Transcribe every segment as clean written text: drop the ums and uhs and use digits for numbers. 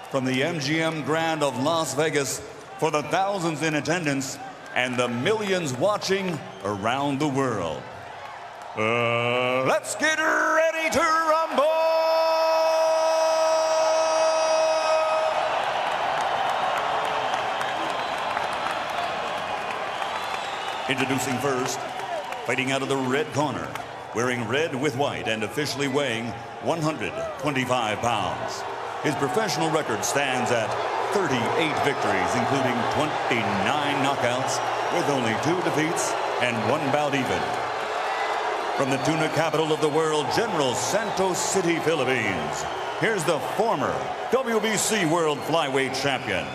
from the MGM Grand of Las Vegas, for the thousands in attendance and the millions watching around the world. Let's get ready to rumble! Introducing first, fighting out of the red corner, wearing red with white and officially weighing 125 pounds. His professional record stands at 38 victories, including 29 knockouts, with only 2 defeats and 1 bout even. From the tuna capital of the world, General Santos City, Philippines, here's the former WBC World Flyweight Champion,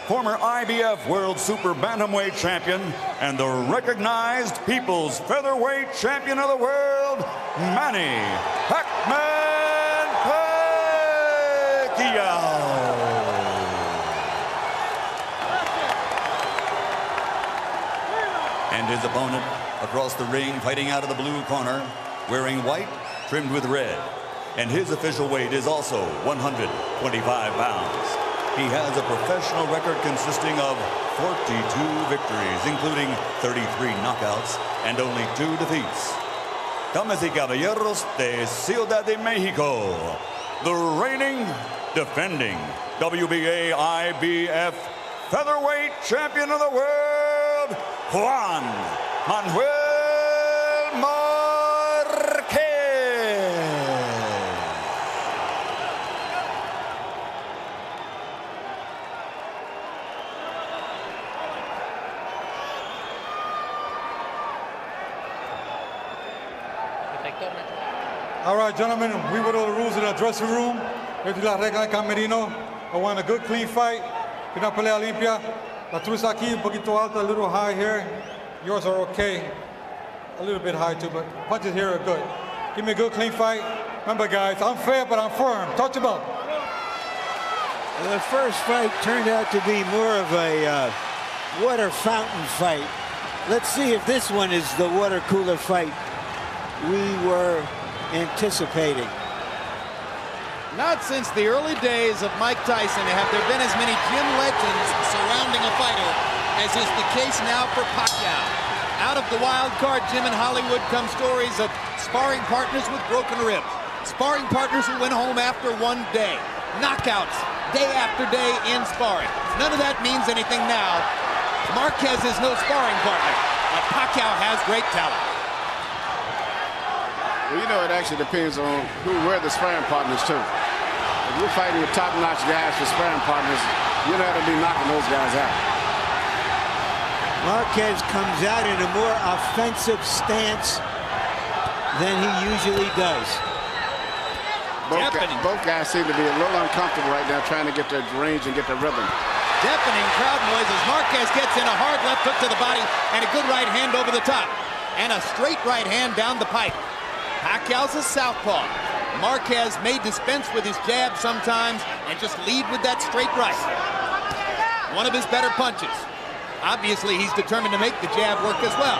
former IBF World Super Bantamweight Champion, and the recognized People's Featherweight Champion of the World, Manny Pacquiao. And his opponent across the ring, fighting out of the blue corner, wearing white trimmed with red. And his official weight is also 125 pounds. He has a professional record consisting of 42 victories, including 33 knockouts and only 2 defeats. Damas y caballeros de Ciudad de Mexico, the reigning, defending WBA IBF Featherweight Champion of the World, Juan Manuel Marquez. All right, gentlemen, we went over the rules in the dressing room. Esta es la regla de camerino. I want a good, clean fight. Una pelea limpia. La tuya está aquí un poquito alta, a little high here. Yours are okay. A little bit high too, but punches here are good. Give me a good, clean fight. Remember, guys, I'm fair, but I'm firm. Touch them up. The first fight turned out to be more of a water fountain fight. Let's see if this one is the water cooler fight we were anticipating. Not since the early days of Mike Tyson have there been as many gym legends surrounding a fighter as is the case now for Pacquiao. Out of the wild card gym in Hollywood come stories of sparring partners with broken ribs, sparring partners who went home after one day, knockouts day after day in sparring. None of that means anything now. Marquez is no sparring partner, but Pacquiao has great talent. Well, you know, it actually depends on where the sparring partners too. If you're fighting with top-notch guys for sparring partners, you're not going to be knocking those guys out. Marquez comes out in a more offensive stance than he usually does. Both guys seem to be a little uncomfortable right now trying to get their range and get their rhythm. Deafening crowd noise as Marquez gets in a hard left hook to the body and a good right hand over the top. And a straight right hand down the pipe. Pacquiao's a southpaw. Marquez may dispense with his jab sometimes and just lead with that straight right. One of his better punches. Obviously, he's determined to make the jab work as well.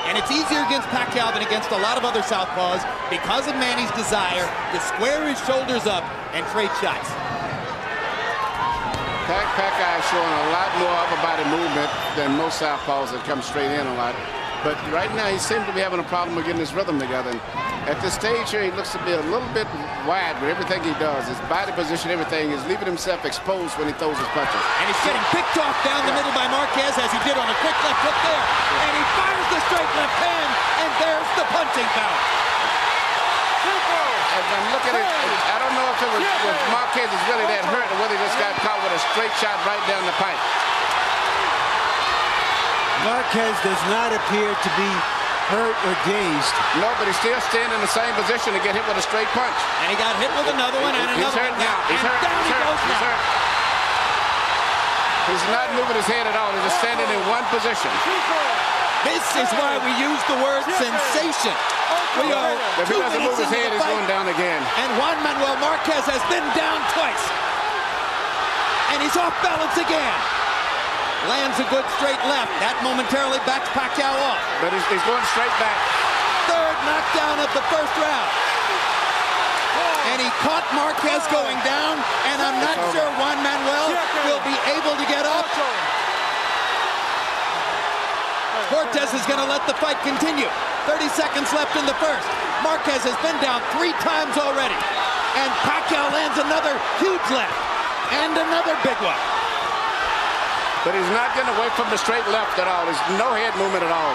And it's easier against Pacquiao than against a lot of other southpaws because of Manny's desire to square his shoulders up and trade shots. Pacquiao is showing a lot more upper body movement than most southpaws that come straight in a lot. But right now, he seems to be having a problem with getting his rhythm together. And at this stage here, he looks to be a little bit wide with everything he does. His body position, everything, is leaving himself exposed when he throws his punches. And he's getting picked off down the middle by Marquez, as he did on a quick left hook there. And he fires the straight left hand, and there's the punching power. As I'm looking at it, I don't know if it was if Marquez is really that hurt or whether he just got caught with a straight shot right down the pipe. Marquez does not appear to be hurt or dazed. No, but he's still standing in the same position to get hit with a straight punch. And he got hit with another one and He's another hurt one. now. He's hurt. Down he goes now. He's not moving his head at all. He's just standing in one position. This is why we use the word sensation. We are If he doesn't move his head, he's going down again. And Juan Manuel Marquez has been down twice. And he's off balance again. Lands a good straight left. That momentarily backs Pacquiao off. But he's going straight back. Third knockdown of the first round. And he caught Marquez going down, and I'm not sure Juan Manuel Cortez is going to let the fight continue. 30 seconds left in the first. Marquez has been down 3 times already. And Pacquiao lands another huge left. And another big one. But he's not getting away from the straight left at all. There's no head movement at all.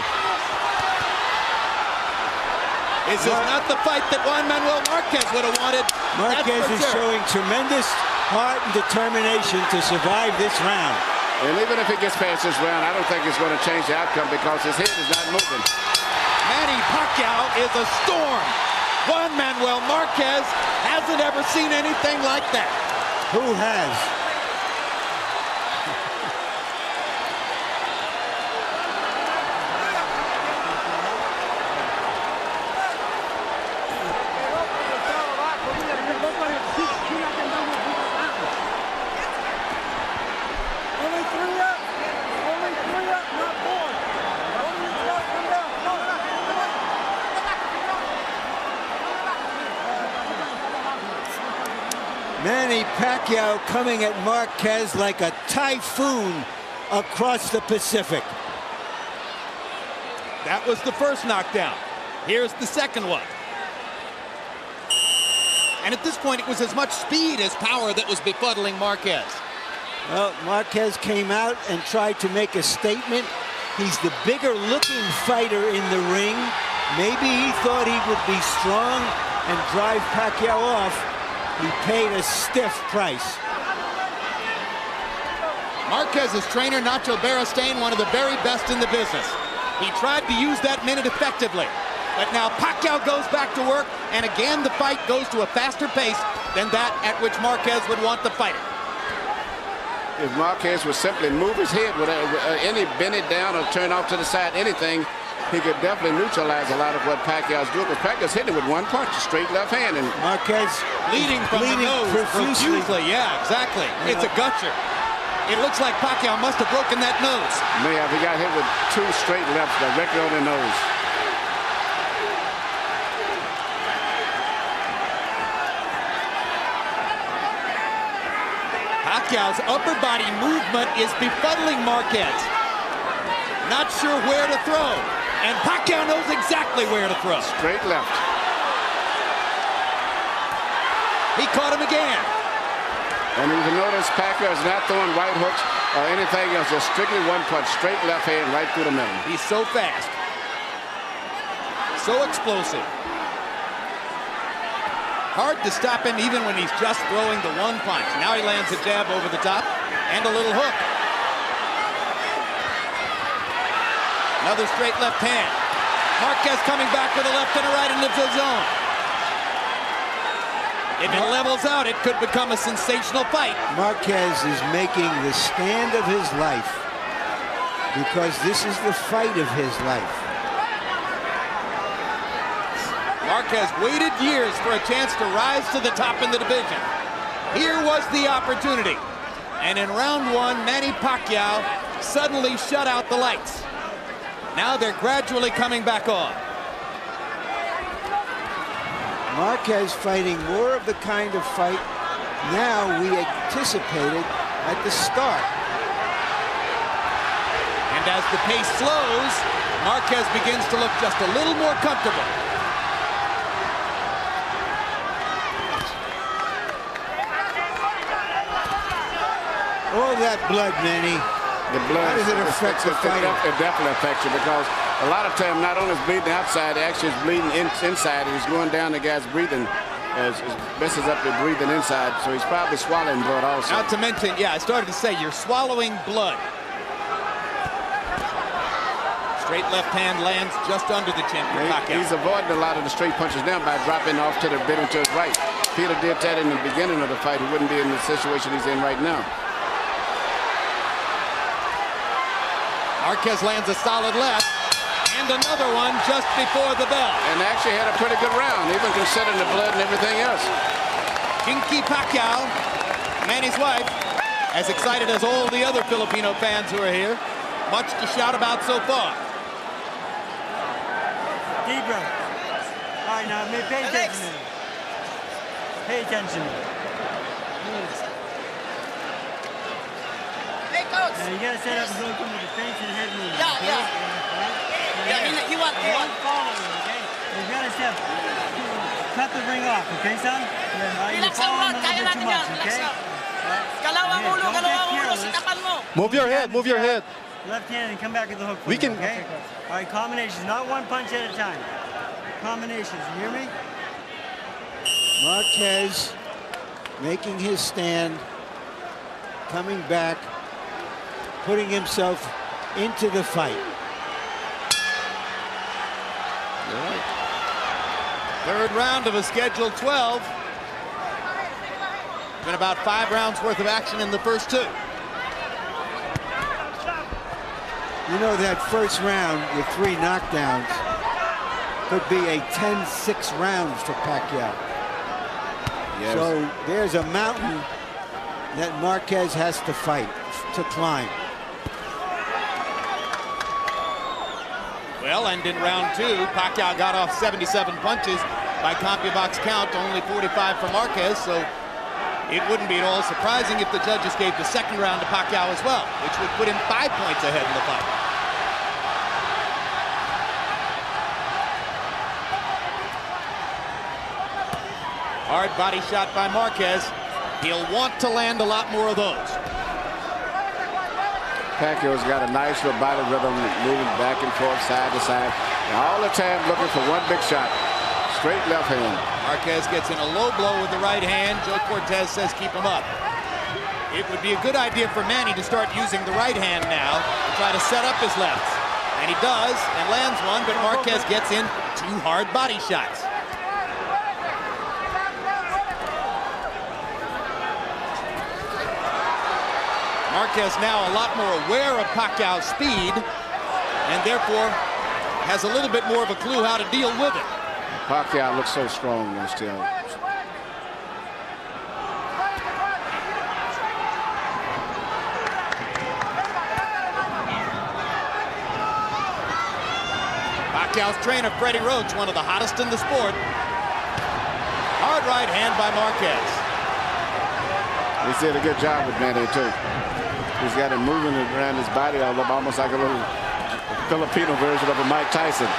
This is not the fight that Juan Manuel Marquez would have wanted. Marquez is showing tremendous heart and determination to survive this round. And even if he gets past this round, I don't think it's going to change the outcome because his head is not moving. Manny Pacquiao is a storm. Juan Manuel Marquez hasn't ever seen anything like that. Who has? Manny Pacquiao coming at Marquez like a typhoon across the Pacific. That was the first knockdown. Here's the second one. And at this point, it was as much speed as power that was befuddling Marquez. Well, Marquez came out and tried to make a statement. He's the bigger looking fighter in the ring. Maybe he thought he would be strong and drive Pacquiao off. He paid a stiff price. Marquez's trainer, Nacho Beristain, one of the very best in the business. He tried to use that minute effectively. But now Pacquiao goes back to work, and again the fight goes to a faster pace than that at which Marquez would want to fight it. If Marquez would simply move his head with any bend it down or turn off to the side, anything, he could definitely neutralize a lot of what Pacquiao's doing. Because Pacquiao's hitting it with one punch, a straight left hand. And Marquez bleeding from the nose profusely. Yeah, exactly. It's a gutcher. It looks like Pacquiao must have broken that nose. May have. He got hit with 2 straight lefts directly on the nose. Pacquiao's upper body movement is befuddling Marquez. Not sure where to throw. And Pacquiao knows exactly where to throw. Straight left. He caught him again. And you can notice Pacquiao is not throwing right hooks or anything else. Just strictly one punch, straight left hand right through the middle. He's so fast. So explosive. Hard to stop him even when he's just throwing the one punch. Now he lands a jab over the top and a little hook. Another straight left hand. Marquez coming back with a left and a right into the zone. If it levels out, it could become a sensational fight. Marquez is making the stand of his life because this is the fight of his life. Marquez waited years for a chance to rise to the top in the division. Here was the opportunity. And in round 1, Manny Pacquiao suddenly shut out the lights. Now they're gradually coming back on. Marquez fighting more of the kind of fight now we anticipated at the start. And as the pace slows, Marquez begins to look just a little more comfortable. All that blood, Manny. The blood, how does it affect the fight? It definitely affects you because a lot of time not only is bleeding outside, it actually is bleeding inside. And he's going down the guy's breathing, as messes up the breathing inside. So he's probably swallowing blood also. Not to mention, yeah, I started to say you're swallowing blood. Straight left hand lands just under the chin for Pacquiao. He's avoiding a lot of the straight punches now by dropping off to the bit and to his right. Peter did that in the beginning of the fight. He wouldn't be in the situation he's in right now. Marquez lands a solid left, and another one just before the bell. And actually had a pretty good round, even considering the blood and everything else. Kinky Pacquiao, Manny's wife, as excited as all the other Filipino fans who are here. Much to shout about so far. Deep breath. All right, now pay attention to me. Pay attention. Hey, coach. Now you gotta set up and go to the defense and head movement. Yeah, okay? yeah. Yeah, you want. Don't follow him, okay? You gotta step. Cut the ring off, okay, son? You Relax follow lang, him a kaya little bit natin too yan. much, Relax okay? lang. Kalawang ulo, kalawang ulo, sitapan mo. Move your head, move your head. Left hand and come back with the hook. We can- Okay? All right, combinations, not one punch at a time. Combinations, you hear me? Marquez making his stand, coming back, putting himself into the fight. Third round of a scheduled 12. Been about 5 rounds worth of action in the first 2. You know, that first round with 3 knockdowns could be a 10-6 round for Pacquiao. Yes. So there's a mountain that Marquez has to fight, to climb. Well, and in round 2, Pacquiao got off 77 punches by CompuBox count, only 45 for Marquez, so it wouldn't be at all surprising if the judges gave the second round to Pacquiao as well, which would put him 5 points ahead in the fight. Hard body shot by Marquez. He'll want to land a lot more of those. Pacquiao's got a nice little body rhythm, moving back and forth, side to side, and all the time looking for one big shot. Straight left hand. Marquez gets in a low blow with the right hand. Joe Cortez says keep him up. It would be a good idea for Manny to start using the right hand now to try to set up his lefts. And he does, and lands one, but Marquez gets in 2 hard body shots. Marquez now a lot more aware of Pacquiao's speed, and therefore has a little bit more of a clue how to deal with it. Pacquiao looks so strong though still. Pacquiao's trainer, Freddie Roach, one of the hottest in the sport. Hard right hand by Marquez. He did a good job with Manny too. He's got him moving around his body all up, almost like a little Filipino version of a Mike Tyson.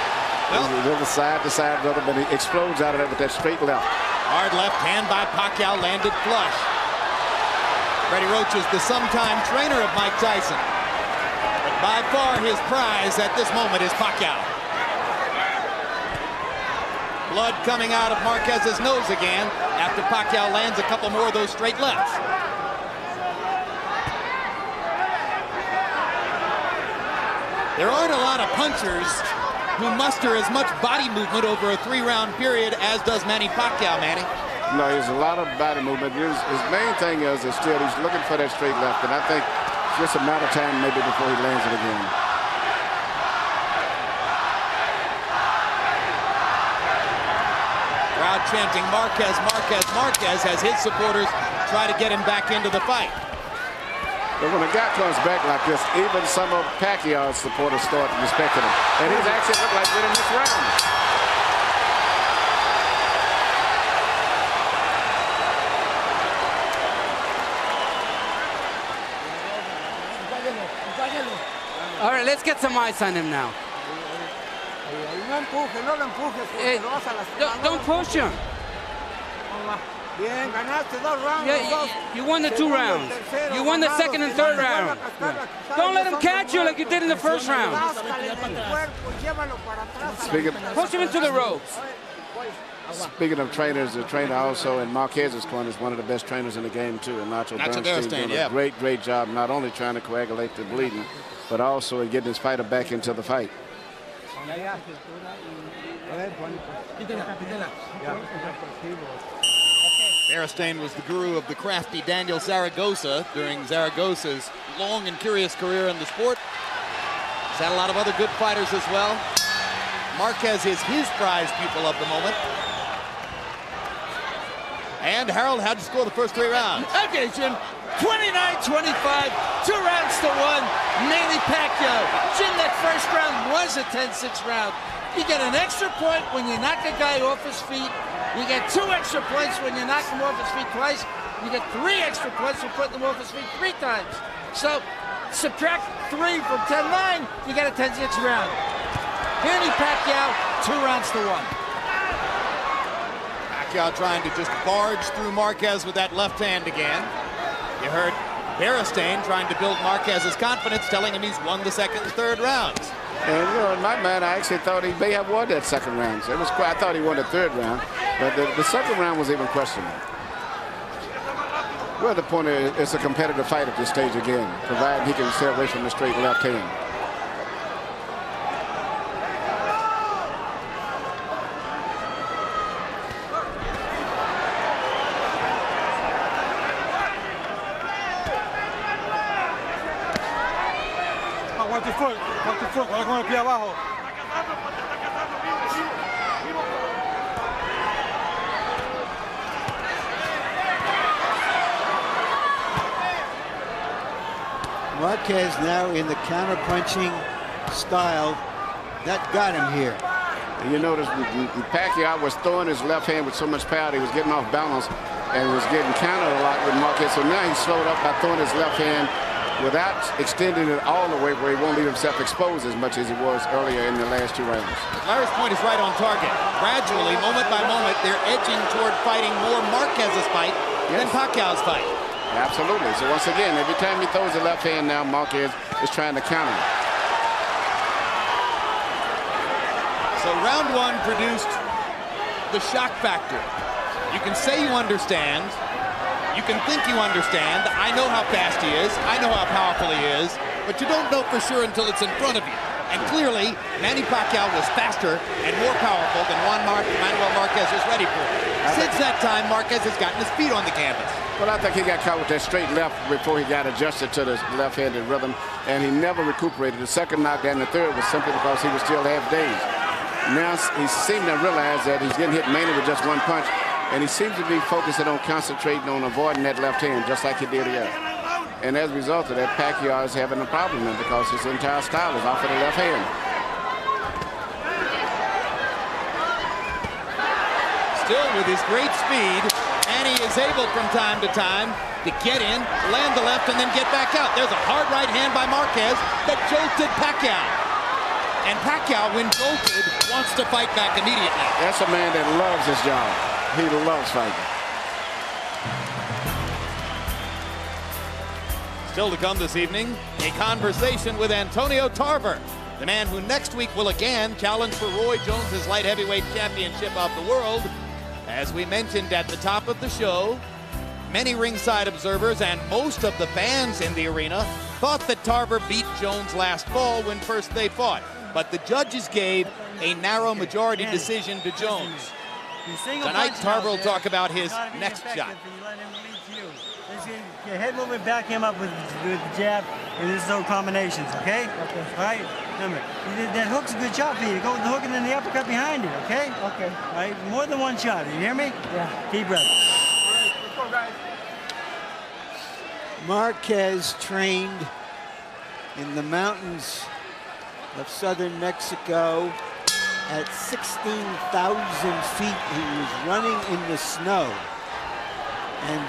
Well, There's a little side-to-side rhythm, but he explodes out of that with that straight left. hard left hand by Pacquiao, landed flush. Freddie Roach is the sometime trainer of Mike Tyson. But by far his prize at this moment is Pacquiao. Blood coming out of Marquez's nose again after Pacquiao lands a couple more of those straight lefts. There aren't a lot of punchers who muster as much body movement over a 3-round period as does Manny Pacquiao, Manny. No, there's a lot of body movement. His main thing is still he's looking for that straight left, and I think it's just a matter of time maybe before he lands it again. Crowd chanting Marquez, Marquez, Marquez as his supporters try to get him back into the fight. But when a guy comes back like this, even some of Pacquiao's supporters start respecting him. And he's actually looked like winning this round. All right, let's get some eyes on him now. Don't push him. Yeah, you won the 2 rounds. You won the 2nd and 3rd round. Don't let him catch you like you did in the 1st round. Push him into the ropes. Speaking of trainers, the trainer also in Marquez's corner is one of the best trainers in the game too, and Nacho Bernstein doing a great job, not only trying to coagulate the bleeding, but also in getting his fighter back into the fight. Bernstein was the guru of the crafty Daniel Zaragoza during Zaragoza's long and curious career in the sport. He's had a lot of other good fighters as well. Marquez is his prize pupil of the moment. And Harold, how'd you score the first 3 rounds? Okay, Jim. 29-25, 2 rounds to 1. Manny Pacquiao. Jim, that first round was a 10-6 round. You get an extra point when you knock a guy off his feet. You get 2 extra points when you knock him off his feet twice. You get 3 extra points for putting them off his feet 3 times. So subtract 3 from 10-9, you get a 10-6 round. Manny Pacquiao, 2 rounds to 1. Pacquiao trying to just barge through Marquez with that left hand again. You heard Berestein trying to build Marquez's confidence, telling him he's won the 2nd and 3rd rounds. And you know, in my mind, I actually thought he may have won that 2nd round. So it was quite, I thought he won the 3rd round, but the 2nd round was even questionable. Well, the point is, it's a competitive fight at this stage again, provided he can stay away from the straight left hand. Watch your foot, va con el pie abajo. Marquez now in the counterpunching style that got him here. And you notice Pacquiao was throwing his left hand with so much power, he was getting off balance and was getting countered a lot with Marquez. So now he slowed up by throwing his left hand without extending it all the way where he won't leave himself exposed as much as he was earlier in the last 2 rounds. Larry's point is right on target. Gradually, moment by moment, they're edging toward fighting more Marquez's fight than Pacquiao's fight. Absolutely. So once again, every time he throws the left hand now, Marquez is trying to counter him. So round 1 produced the shock factor. You can say you understand. You can think you understand. I know how fast he is. I know how powerful he is. But you don't know for sure until it's in front of you. And clearly, Manny Pacquiao was faster and more powerful than Manuel Marquez was ready for. Since that time, Marquez has gotten his feet on the canvas. Well, I think he got caught with that straight left before he got adjusted to the left-handed rhythm, and he never recuperated. The 2nd knockdown, the 3rd was simply because he was still half-dazed. Now he seemed to realize that he's getting hit mainly with just 1 punch, and he seems to be focusing on concentrating on avoiding that left hand, just like he did here. And as a result of that, Pacquiao is having a problem now because his entire style is off of the left hand. Still with his great speed, Manny is able from time to time to get in, land the left, and then get back out. There's a hard right hand by Marquez that jolted Pacquiao. And Pacquiao, when jolted, wants to fight back immediately. That's a man that loves his job. He loves fighting. Still to come this evening, a conversation with Antonio Tarver, the man who next week will again challenge for Roy Jones's light heavyweight championship of the world. As we mentioned at the top of the show, many ringside observers and most of the fans in the arena thought that Tarver beat Jones last fall when first they fought. But the judges gave a narrow majority decision to Jones. Tonight, Tarver will talk about his next shot. Your head movement, back him up with the jab, and this is no combinations, okay? Okay. All right? Remember, that hook's a good shot for you. Go with the hook and then the uppercut behind it, okay? Okay. All right? More than 1 shot. You hear me? Yeah. Deep breath. Let's go, guys. Marquez trained in the mountains of southern Mexico at 16,000 feet. He was running in the snow. And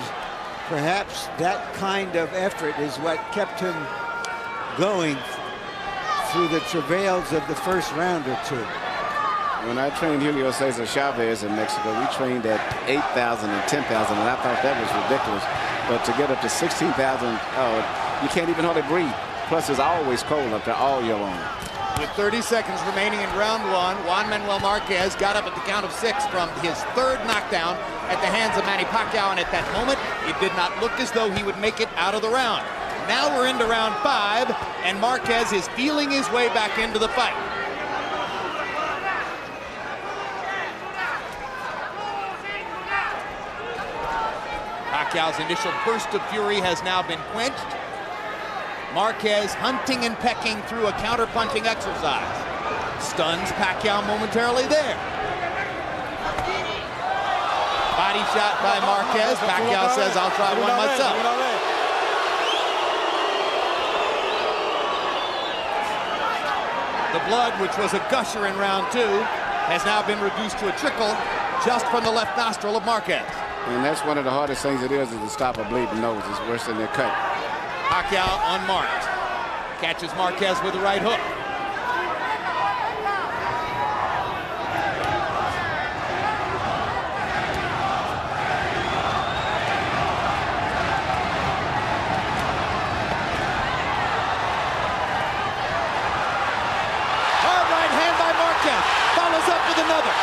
perhaps that kind of effort is what kept him going through the travails of the first round or 2. When I trained Julio Cesar Chavez in Mexico, we trained at 8,000 and 10,000, and I thought that was ridiculous. But to get up to 16,000, you can't even hardly breathe. Plus, it's always cold up there all year long. With 30 seconds remaining in round 1, Juan Manuel Marquez got up at the count of 6 from his 3rd knockdown at the hands of Manny Pacquiao, and at that moment, it did not look as though he would make it out of the round. Now we're into round 5, and Marquez is feeling his way back into the fight. Pacquiao's initial burst of fury has now been quenched. Marquez hunting and pecking through a counterpunching exercise. Stuns Pacquiao momentarily there. Body shot by Marquez. Pacquiao says, I'll try one myself. The blood, which was a gusher in round 2, has now been reduced to a trickle just from the left nostril of Marquez. And that's one of the hardest things it is to stop a bleeding nose. It's worse than their cut. Pacquiao unmarked. Catches Marquez with the right hook. Hard right hand by Marquez. Follows up with another.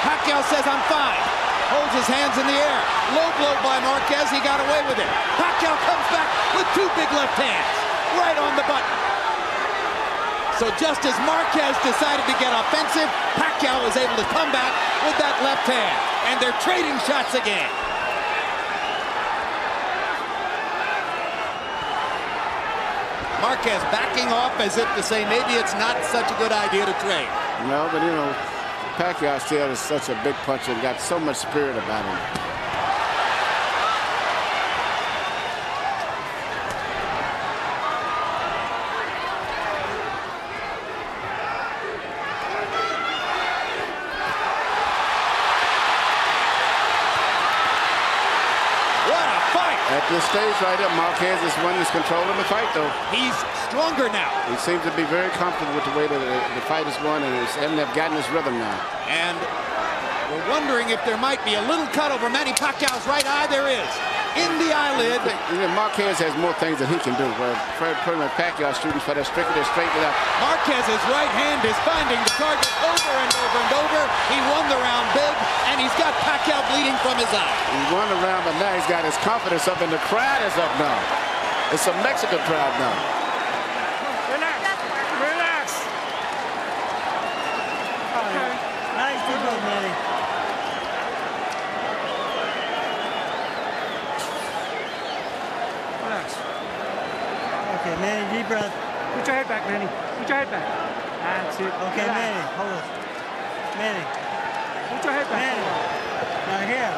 Pacquiao says, I'm fine. Holds his hands in the air. Low blow by Marquez. He got away with it. Pacquiao comes back with two big left hands. Right on the button. So just as Marquez decided to get offensive, Pacquiao was able to come back with that left hand. And they're trading shots again. Marquez backing off as if to say maybe it's not such a good idea to trade. No, but you know, Pacquiao still is such a big puncher and got so much spirit about him. What a fight! At this stage right here, Marquez is one that's controlling the fight, though. He's stronger now. He seems to be very comfortable with the way that the fight is going, and have gotten his rhythm now. And we're wondering if there might be a little cut over Manny Pacquiao's right eye. There is. In the eyelid. You know, Marquez has more things that he can do, where pretty much Pacquiao shooting for that straight left. Marquez's right hand is finding the target over and over and over. He won the round big, and he's got Pacquiao bleeding from his eye. He won the round, but now he's got his confidence up, and the crowd is up now. It's a Mexican crowd now. Relax. Okay. Nice move, Manny. Okay, Manny, deep breath. Put your head back, Manny. Put your head back. That's it. Okay, Relax. Manny, hold on. Manny, Put your head back. Manny. Now here,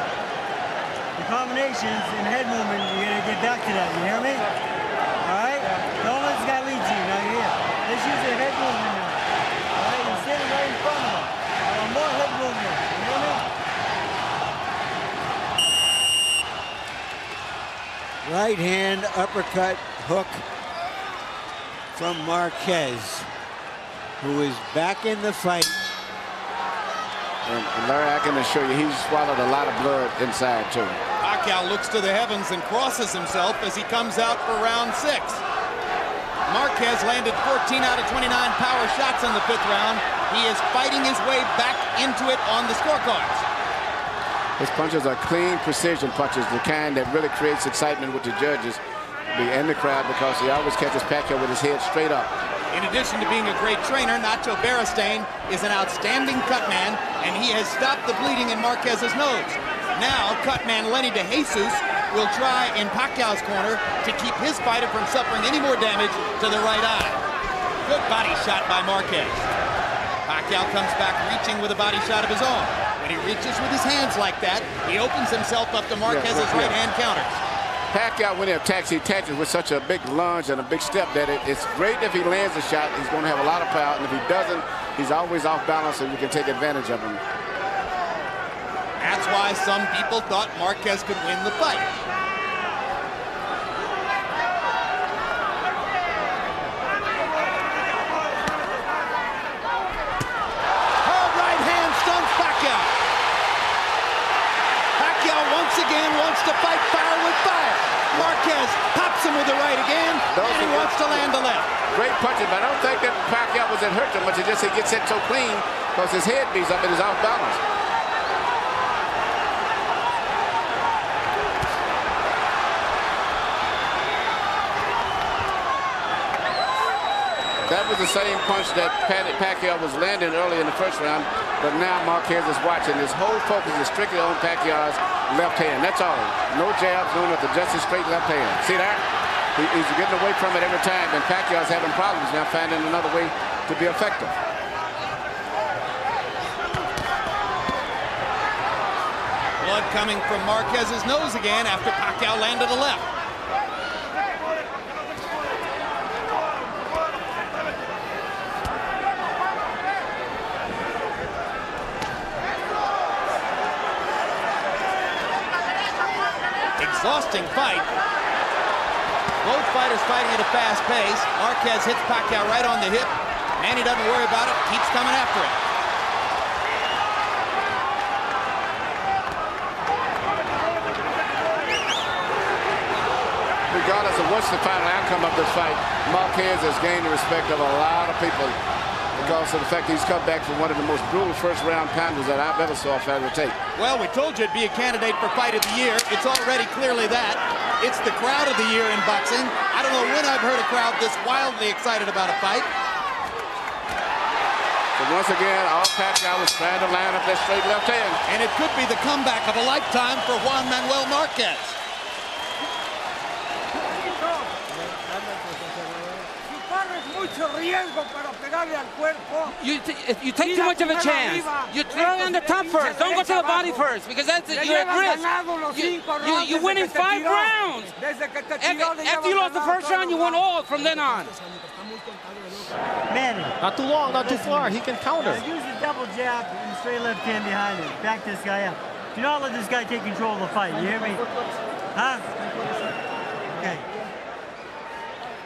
the combinations and head movement, you gotta get back to that, you hear me? All right? Don't let this guy lead you, now you're here. Let's use the head movement now. All right, you're sitting right in front of him. I want more head movement, you hear me? Right hand uppercut hook from Marquez, who is back in the fight. And Larry, I can assure you, he's swallowed a lot of blood inside, too. Pacquiao looks to the heavens and crosses himself as he comes out for round 6. Marquez landed 14 out of 29 power shots in the 5th round. He is fighting his way back into it on the scorecards. His punches are clean precision punches, the kind that really creates excitement with the judges and the crowd, because he always catches Pacquiao with his head straight up. In addition to being a great trainer, Nacho Beristain is an outstanding cutman, and he has stopped the bleeding in Marquez's nose. Now, cutman Lenny DeJesus will try in Pacquiao's corner to keep his fighter from suffering any more damage to the right eye. Good body shot by Marquez. Pacquiao comes back reaching with a body shot of his own. When he reaches with his hands like that, he opens himself up to Marquez's right hand counters. Pacquiao, when he attaches with such a big lunge and a big step that it's great if he lands a shot. He's going to have a lot of power, and if he doesn't, he's always off balance, and you can take advantage of him. That's why some people thought Marquez could win the fight. Hard right hand stuns Pacquiao. Pacquiao once again wants to fight fire with fire. Marquez pops him with the right again, and he wants to land the left. Great punches, but I don't think that Pacquiao was hurt too much. It just he gets hit so clean because his head beats up and is off balance. That was the same punch that Pacquiao was landing early in the 1st round, but now Marquez is watching. His whole focus is strictly on Pacquiao's left hand. That's all. No jabs, no nothing, just his straight left hand. See that? He's getting away from it every time, and Pacquiao's having problems now finding another way to be effective. Blood coming from Marquez's nose again after Pacquiao landed a left. exhausting fight. Both fighters fighting at a fast pace. Marquez hits Pacquiao right on the hip. Manny doesn't worry about it, keeps coming after it. Regardless of what's the final outcome of this fight, Marquez has gained the respect of a lot of people because of the fact he's come back from one of the most brutal first-round pounders that I've ever saw a fighter take. Well, we told you it'd be a candidate for Fight of the Year. It's already clearly that. It's the crowd of the year in boxing. I don't know when I've heard a crowd this wildly excited about a fight. But once again, all Pacquiao was trying to line up that straight left hand. And it could be the comeback of a lifetime for Juan Manuel Marquez. You take too much of a chance. You throw on the top first. Don't go to the body first because that's you're at risk. You win in 5 rounds. After you lost the first round, you won all from then on. Manny. Not too long, not too far. He can counter. Use the double jab and the straight left hand behind him. Back this guy up. Do not let this guy take control of the fight. You hear me? Huh? Okay.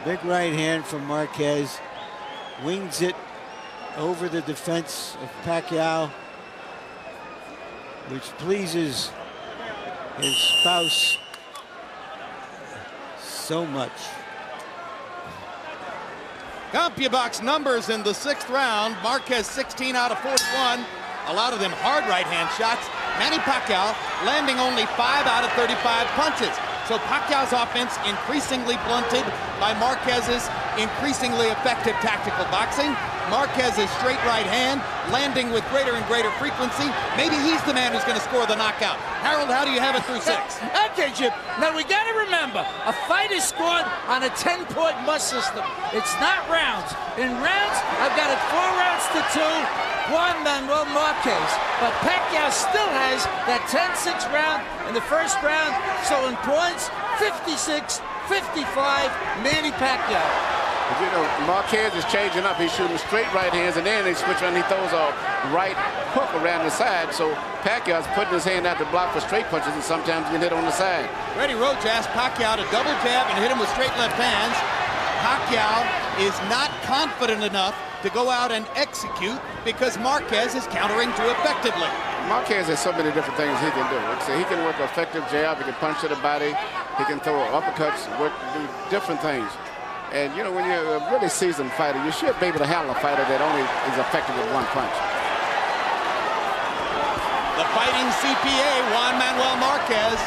Big right hand from Marquez. Wings it over the defense of Pacquiao, which pleases his spouse so much. CompuBox numbers in the 6th round. Marquez 16 out of 41. A lot of them hard right hand shots. Manny Pacquiao landing only 5 out of 35 punches. So Pacquiao's offense increasingly blunted by Marquez's increasingly effective tactical boxing. Marquez's straight right hand landing with greater and greater frequency. Maybe he's the man who's going to score the knockout. Harold, how do you have it through 6? Okay, Jim. Now we got to remember, a fight is scored on a 10-point must system. It's not rounds. In rounds, I've got it 4 rounds to 2. Juan Manuel Marquez. But Pacquiao still has that 10-6 round in the first round. So in points, 56-55, Manny Pacquiao. But you know, Marquez is changing up. He's shooting straight right hands, and then he switches and he throws a right hook around the side. So Pacquiao's putting his hand out to block for straight punches, and sometimes he can hit on the side. Freddie Roach asked Pacquiao to double jab and hit him with straight left hands. Pacquiao is not confident enough to go out and execute because Marquez is countering too effectively. Marquez has so many different things he can do. Like I say, he can work an effective jab, he can punch to the body, he can throw uppercuts, do different things. And you know, when you're a really seasoned fighter, you should be able to handle a fighter that only is effective with 1 punch. The fighting CPA, Juan Manuel Marquez,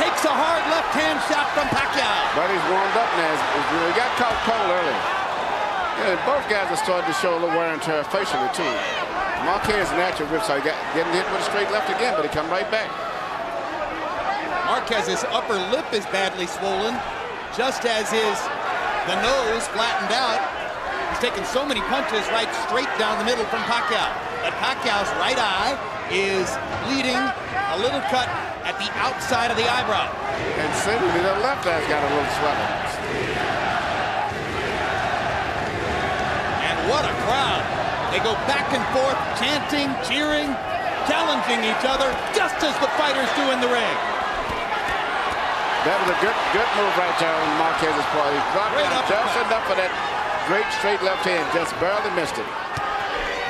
takes a hard left-hand shot from Pacquiao. But he's warmed up now. He got caught cold early. Yeah, both guys are starting to show a little wear and tear facially, too. Marquez natural rip, so he got getting hit with a straight left again, but he come right back. Marquez's upper lip is badly swollen, just as the nose flattened out. He's taken so many punches right straight down the middle from Pacquiao. But Pacquiao's right eye is bleeding, a little cut at the outside of the eyebrow. And seemingly the left eye's got a little swelling. And what a crowd. They go back and forth, chanting, cheering, challenging each other, just as the fighters do in the ring. That was a good move right there on Marquez's part. He dropped down just enough for that great straight left hand, just barely missed it.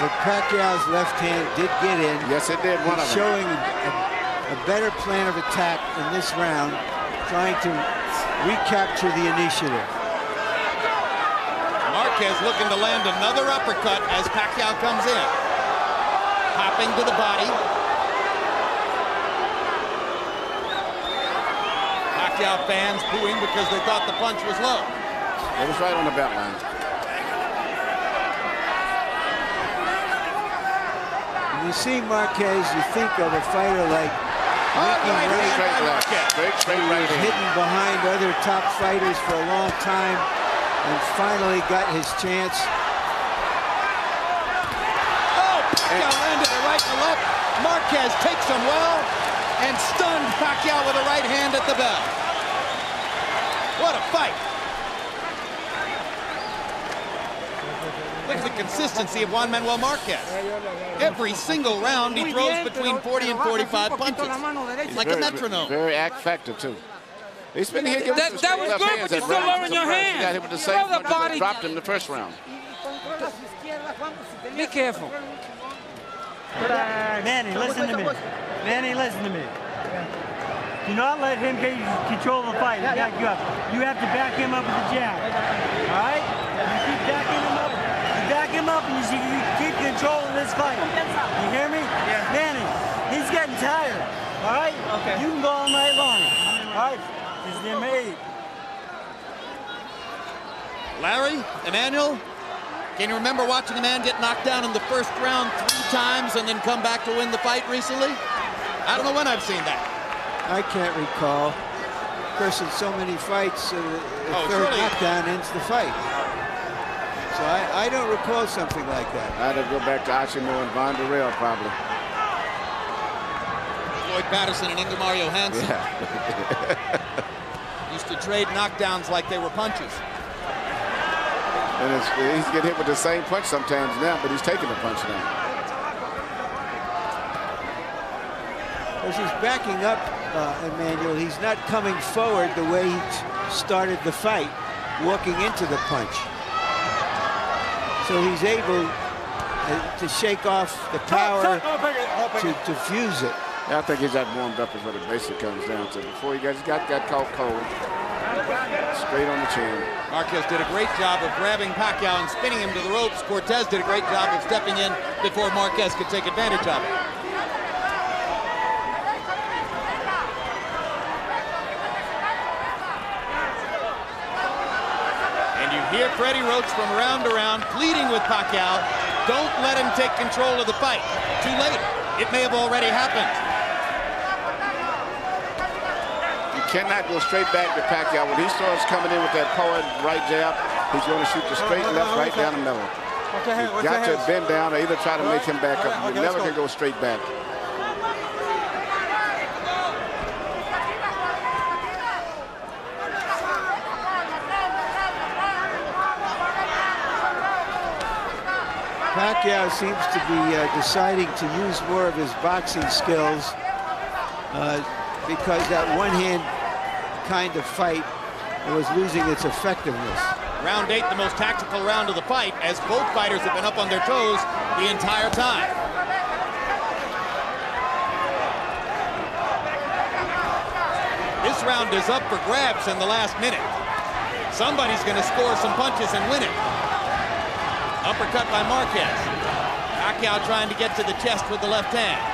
But Pacquiao's left hand did get in. Yes, it did. One of them. Showing a better plan of attack in this round, trying to recapture the initiative. Marquez looking to land another uppercut as Pacquiao comes in. Hopping to the body. Pacquiao fans booing because they thought the punch was low. It was right on the belt line. When you see Marquez, you think of a fighter like straight right hidden behind other top fighters for a long time and finally got his chance. Oh, Pacquiao landed it right to left. Marquez takes him well and stunned Pacquiao with a right hand at the bell. What a fight. Look at the consistency of Juan Manuel Marquez. Every single round he throws between 40 and 45 punches. He's like a metronome. Very effective too. He's been here. That was good, but you're still lowering your hand. He got hit with the same punch that dropped him in the first round. Be careful. Manny, listen to me. Manny, listen to me. Do not let him get control of the fight and back you up. You have to back him up with the jab. All right? You keep backing him up. You back him up and you keep control of this fight. You hear me? Yeah. Manny, he's getting tired. All right? Okay. You can go all night long. All right? This is number 8. Larry, Emmanuel, can you remember watching a man get knocked down in the first round 3 times and then come back to win the fight recently? I don't know when I've seen that. I can't recall. Of course, in so many fights, the third knockdown ends the fight. So I don't recall something like that. I'd have to go back to Achimo and Von Durrell, probably. Floyd Patterson and Ingemar Mario Hansen. Yeah. Used to trade knockdowns like they were punches. And he's getting hit with the same punch sometimes now, but he's taking the punch now. As he's backing up, Emmanuel, he's not coming forward the way he started the fight, walking into the punch. So he's able to shake off the power to fuse it. Yeah, I think he's got warmed up is what it basically comes down to. Before he got caught cold, straight on the chin. Marquez did a great job of grabbing Pacquiao and spinning him to the ropes. Cortez did a great job of stepping in before Marquez could take advantage of it. And you hear Freddie Roach from round to round pleading with Pacquiao, don't let him take control of the fight. Too late. It may have already happened. Cannot go straight back to Pacquiao. When he starts coming in with that power right jab, he's going to shoot the straight left right down the middle. You've got to bend down or either try to make him back up. You never can go straight back. Pacquiao seems to be deciding to use more of his boxing skills because that one-hand kind of fight was losing its effectiveness. Round 8, the most tactical round of the fight, as both fighters have been up on their toes the entire time. This round is up for grabs in the last minute. Somebody's going to score some punches and win it. Uppercut by Marquez. Pacquiao trying to get to the chest with the left hand.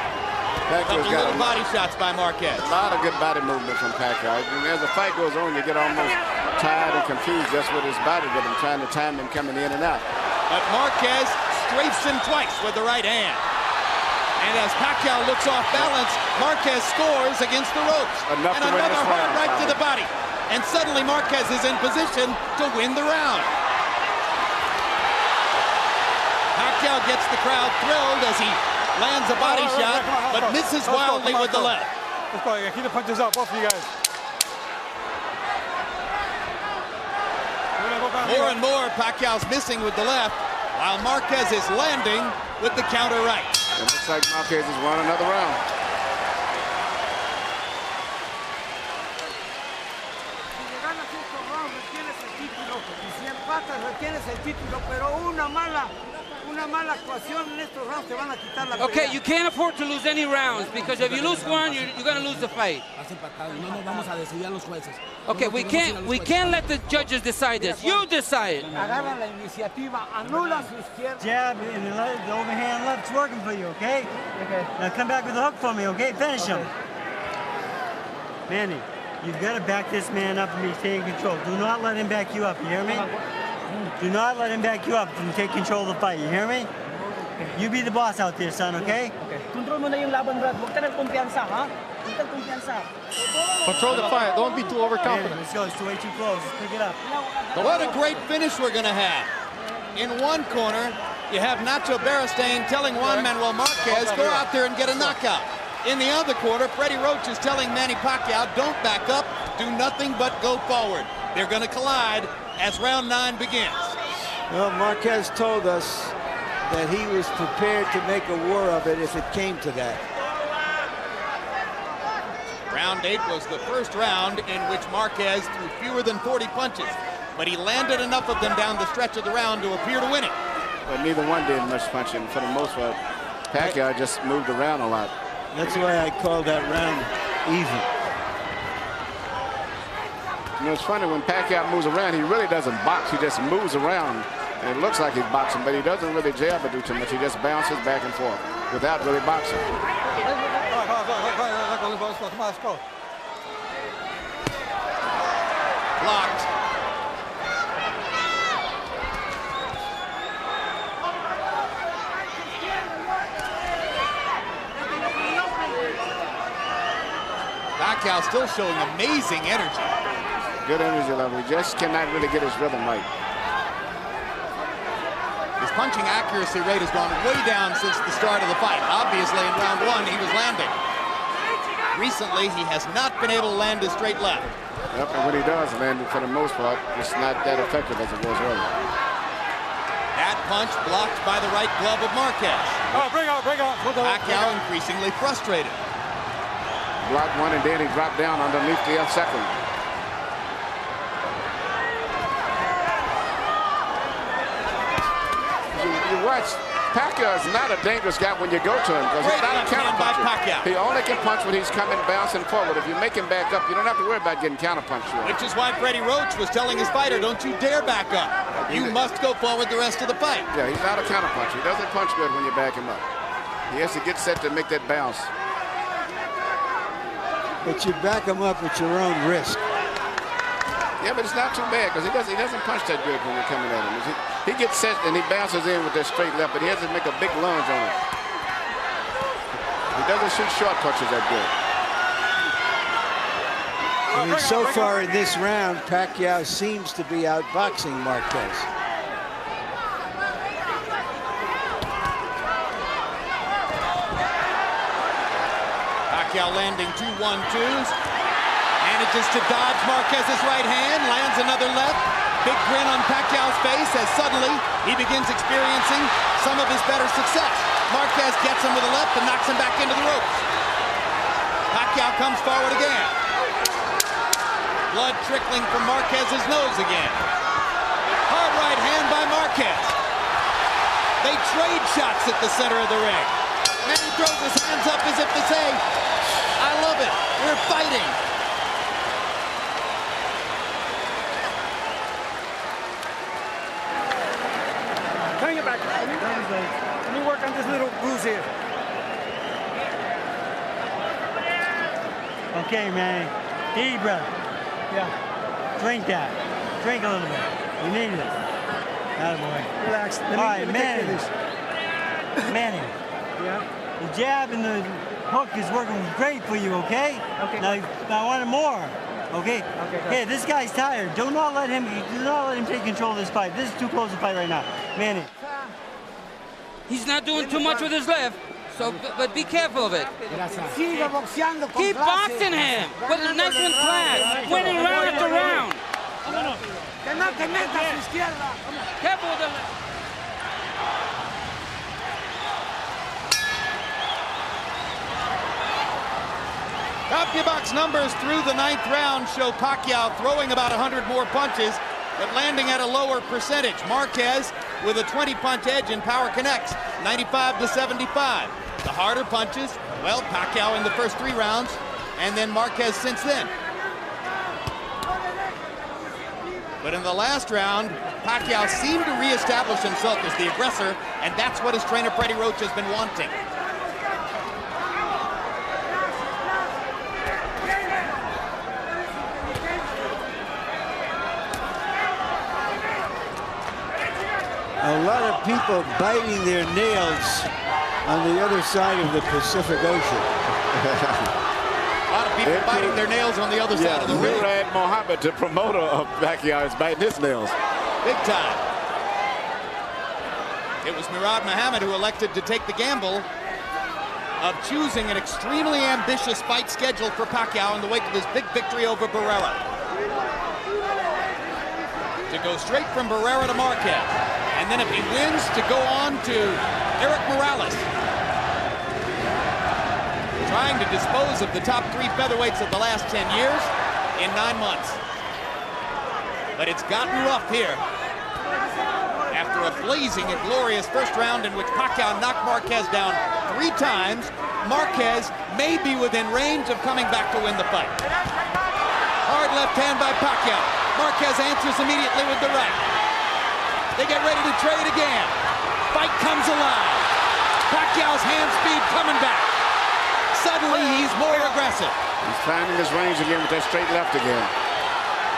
Couple little body shots by Marquez. A lot of good body movement from Pacquiao. As the fight goes on, you get almost tired and confused just with his body rhythm, trying to time him coming in and out. But Marquez strafes him twice with the right hand. And as Pacquiao looks off balance, Marquez scores against the ropes. And another hard right to the body. And suddenly Marquez is in position to win the round. Pacquiao gets the crowd thrilled as he lands a body shot, but misses wildly with the left. Let's go. Keep the punches up, both of you guys. More and more, Pacquiao's missing with the left, while Marquez is landing with the counter right. It looks like Marquez has won another round. Okay, you can't afford to lose any rounds because if you lose one, you're going to lose the fight. Okay, we can't let the judges decide this. You decide. Jab and the overhand left's working for you, okay? Okay. Now come back with a hook for me, okay? Finish him. Manny, you've got to back this man up and be staying in control. Do not let him back you up, you hear me? Do not let him back you up and take control of the fight, you hear me? You be the boss out there, son, okay? Control mo na yung laban, Brad. Huwag ka ng kumpiyansa, ha? Huwag ka ng kumpiyansa. Control the fight. Don't be too overconfident. Let's go. It's way too close. Let's pick it up. What a great finish we're going to have. In one corner, you have Nacho Beristain telling Juan Manuel Marquez, go out there and get a knockout. In the other corner, Freddie Roach is telling Manny Pacquiao, don't back up, do nothing but go forward. They're going to collide as round 9 begins. Well, Marquez told us that he was prepared to make a war of it if it came to that. Round 8 was the first round in which Marquez threw fewer than 40 punches, but he landed enough of them down the stretch of the round to appear to win it. But neither one did much punching. For the most part, Pacquiao just moved around a lot. That's why I called that round even. You know, it's funny, when Pacquiao moves around, he really doesn't box. He just moves around. And it looks like he's boxing, but he doesn't really jab or do too much. He just bounces back and forth without really boxing. Blocked. Pacquiao still showing amazing energy. Good energy level. He just cannot really get his rhythm right. His punching accuracy rate has gone way down since the start of the fight. Obviously, in round 1, he was landing. Recently, he has not been able to land a straight left. Yep, and when he does land it, for the most part, it's not that effective as it was earlier. That punch blocked by the right glove of Marquez. Oh, bring out. Pacquiao increasingly frustrated. Blocked one, and then he dropped down underneath the second. You watch, Pacquiao is not a dangerous guy when you go to him, because he's not a counterpuncher. He only can punch when he's coming bouncing forward. If you make him back up, you don't have to worry about getting counterpunched. Which is why Freddie Roach was telling his fighter, don't you dare back up. You must go forward the rest of the fight. Yeah, he's not a counterpuncher. He doesn't punch good when you back him up. He has to get set to make that bounce. But you back him up at your own risk. Yeah, but it's not too bad, because he doesn't punch that good when you're coming at him. He gets set and he bounces in with that straight left, but he has to make a big lunge on it. He doesn't shoot short punches that good. I mean, so far in this round, Pacquiao seems to be outboxing Marquez. Pacquiao landing 2 1-2s. Manages to dodge Marquez's right hand, lands another left. Big grin on Pacquiao's face as suddenly he begins experiencing some of his better success. Marquez gets him with a left and knocks him back into the ropes. Pacquiao comes forward again. Blood trickling from Marquez's nose again. Hard right hand by Marquez. They trade shots at the center of the ring. Manny throws his hands up as if to say, I love it, we're fighting. Bring it back. Let me work on this little bruise here. Okay, Manny. Eat, brother. Yeah. Drink that. Drink a little bit. You need it. Attaboy. Relax. All right, Manny. Manny. Yeah. The jab and the hook is working great for you, okay? Okay. Now I want it more. Okay? Okay. Hey, this guy's tired. Do not let him take control of this fight. This is too close to fight right now. Manny. He's not doing too much with his left, so but be careful of it. Keep boxing him with an excellent class, winning round after round. Careful with the left. CompuBox numbers through the 9th round show Pacquiao throwing about 100 more punches, but landing at a lower percentage. Marquez with a 20-punch edge in power connects, 95 to 75. The harder punches, well, Pacquiao in the first 3 rounds, and then Marquez since then. But in the last round, Pacquiao seemed to reestablish himself as the aggressor, and that's what his trainer Freddie Roach has been wanting. A lot of people biting their nails on the other side of the Pacific Ocean. A lot of people biting their nails on the other side of the ring. Murad Mohammed, the promoter of Pacquiao, is biting his nails. Big time. It was Murad Mohammed who elected to take the gamble of choosing an extremely ambitious fight schedule for Pacquiao in the wake of his big victory over Barrera. To go straight from Barrera to Marquez. And then if he wins, to go on to Eric Morales. Trying to dispose of the top 3 featherweights of the last 10 years in 9 months. But it's gotten rough here. After a blazing and glorious first round in which Pacquiao knocked Marquez down 3 times, Marquez may be within range of coming back to win the fight. Hard left hand by Pacquiao. Marquez answers immediately with the right. They get ready to trade again. Fight comes alive. Pacquiao's hand speed coming back. Suddenly, he's more aggressive. He's finding his range again with that straight left again.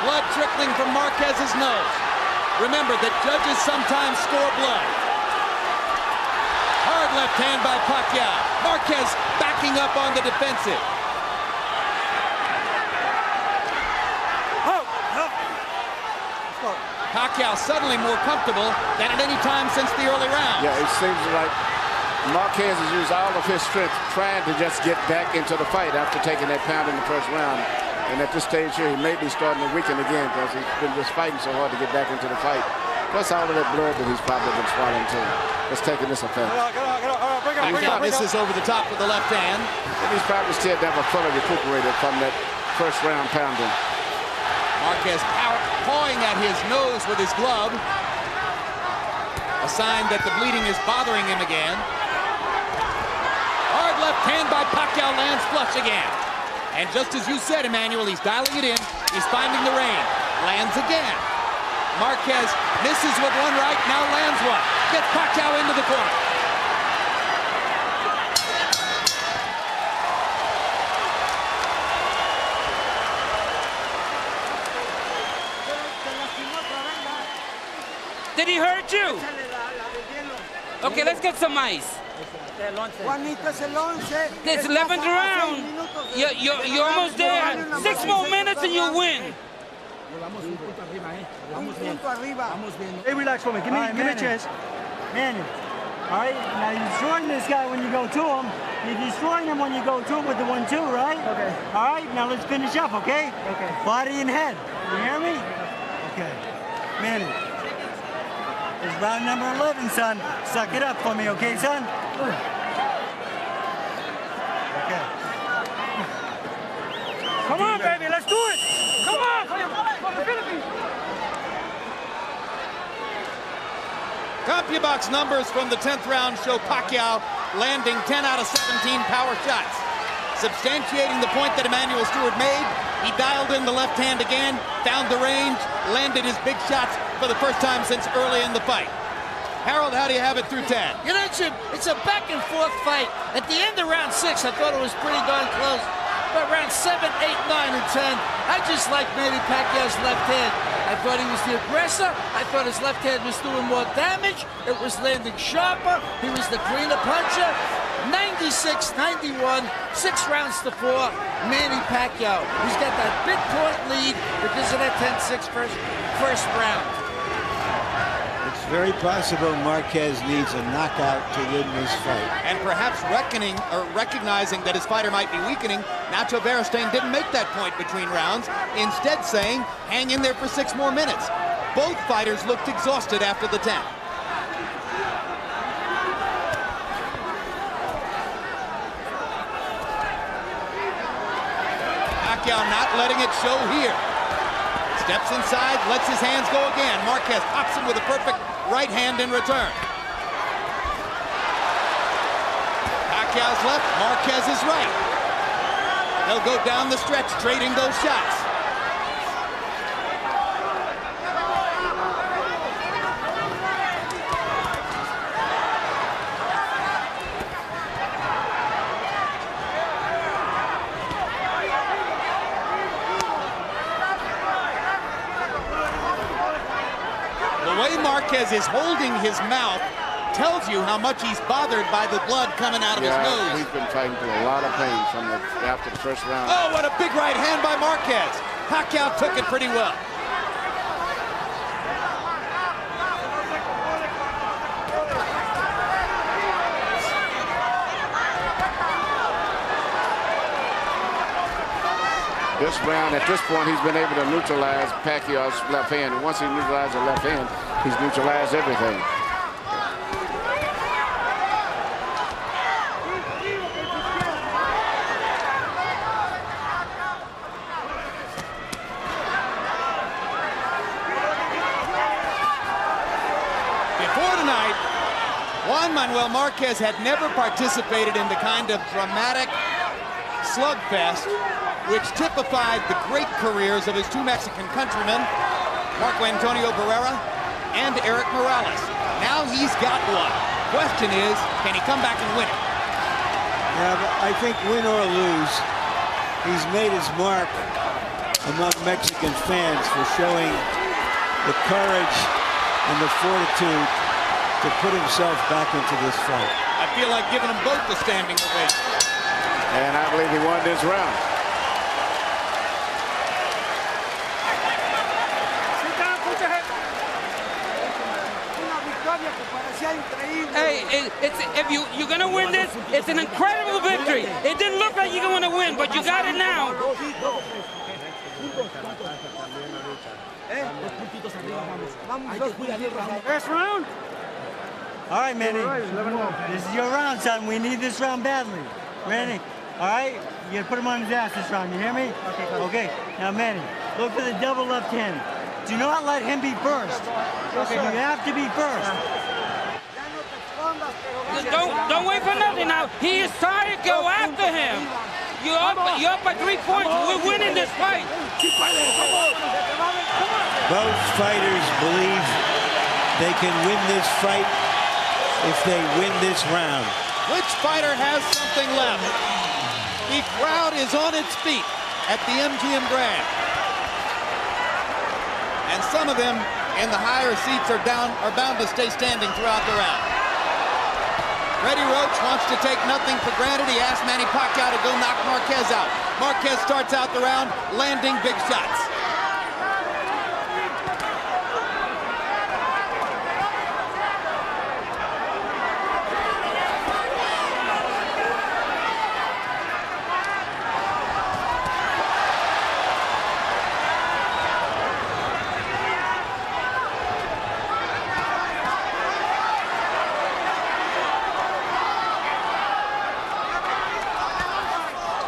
Blood trickling from Marquez's nose. Remember that judges sometimes score blood. Hard left hand by Pacquiao. Marquez backing up on the defensive. Pacquiao suddenly more comfortable than at any time since the early round. Yeah, it seems like Marquez has used all of his strength trying to just get back into the fight after taking that pound in the first round. And at this stage here, he may be starting to weaken again because he's been just fighting so hard to get back into the fight. Plus all of that blood that he's probably been swallowing too. It's taking this effect. Pacquiao misses over the top with the left hand. And he's probably still never fully recuperated from that first round pounding. Marquez pawing at his nose with his glove. A sign that the bleeding is bothering him again. Hard left hand by Pacquiao lands flush again. And just as you said, Emmanuel, he's dialing it in. He's finding the range. Lands again. Marquez misses with one right, now lands one. Gets Pacquiao into the corner. Did he hurt you? Okay, let's get some ice. It's 11th round. You're almost there. 6 more minutes and you win. Hey, relax for me. Give me a chance. Manny. All right, now you're destroying this guy when you go to him. You're destroying him when you go to him with the 1-2, right? Okay. All right, now let's finish up, okay? Okay. Body and head. You hear me? Okay. Manny. It's round number 11, son. Suck it up for me, okay, son? Okay. Come on, baby, let's do it. Come on, for the Philippines. CompuBox numbers from the 10th round show Pacquiao landing 10 out of 17 power shots. Substantiating the point that Emmanuel Stewart made, he dialed in the left hand again, found the range, landed his big shots for the first time since early in the fight. Harold, how do you have it through 10? You know, it's a back and forth fight. At the end of round 6, I thought it was pretty darn close. But round 7, 8, 9, and 10, I just like Manny Pacquiao's left hand. I thought he was the aggressor. I thought his left hand was doing more damage. It was landing sharper. He was the cleaner puncher. 96-91, 6 rounds to 4, Manny Pacquiao. He's got that big point lead because of that 10-6 first round. It's very possible Marquez needs a knockout to win this fight. And perhaps recognizing that his fighter might be weakening, Nacho Beristain didn't make that point between rounds, instead saying, hang in there for 6 more minutes. Both fighters looked exhausted after the 10th. Pacquiao not letting it show here. Steps inside, lets his hands go again. Marquez pops him with a perfect right hand in return. Pacquiao's left, Marquez's right. They'll go down the stretch, trading those shots. The way Marquez is holding his mouth tells you how much he's bothered by the blood coming out of his nose. He's been fighting through a lot of pain after the first round. Oh, what a big right hand by Marquez. Pacquiao took it pretty well. This round, at this point, he's been able to neutralize Pacquiao's left hand. And once he neutralized the left hand, He's neutralized everything. Before tonight, Juan Manuel Marquez had never participated in the kind of dramatic slugfest which typified the great careers of his two Mexican countrymen, Marco Antonio Barrera and Eric Morales. Now he's got one. Question is, can he come back and win it? Yeah, but I think win or lose, he's made his mark among Mexican fans for showing the courage and the fortitude to put himself back into this fight. I feel like giving them both the standing ovation. And I believe he won this round. Hey, if you're gonna win this, it's an incredible victory. It didn't look like you're gonna win, but you got it now. First round. All right, Manny. This is your round, son. We need this round badly. Manny, all right? You gotta put him on his ass this round. You hear me? Okay. Now, Manny, look for the double left hand. Do not let him be first. Okay. You have to be first. Don't wait for nothing now. He is trying to go after him. You're up by 3 points. We're winning this fight. Both fighters believe they can win this fight if they win this round. Which fighter has something left? The crowd is on its feet at the MGM Grand. And some of them in the higher seats are bound to stay standing throughout the round. Freddie Roach wants to take nothing for granted. He asked Manny Pacquiao to go knock Marquez out. Marquez starts out the round landing big shots.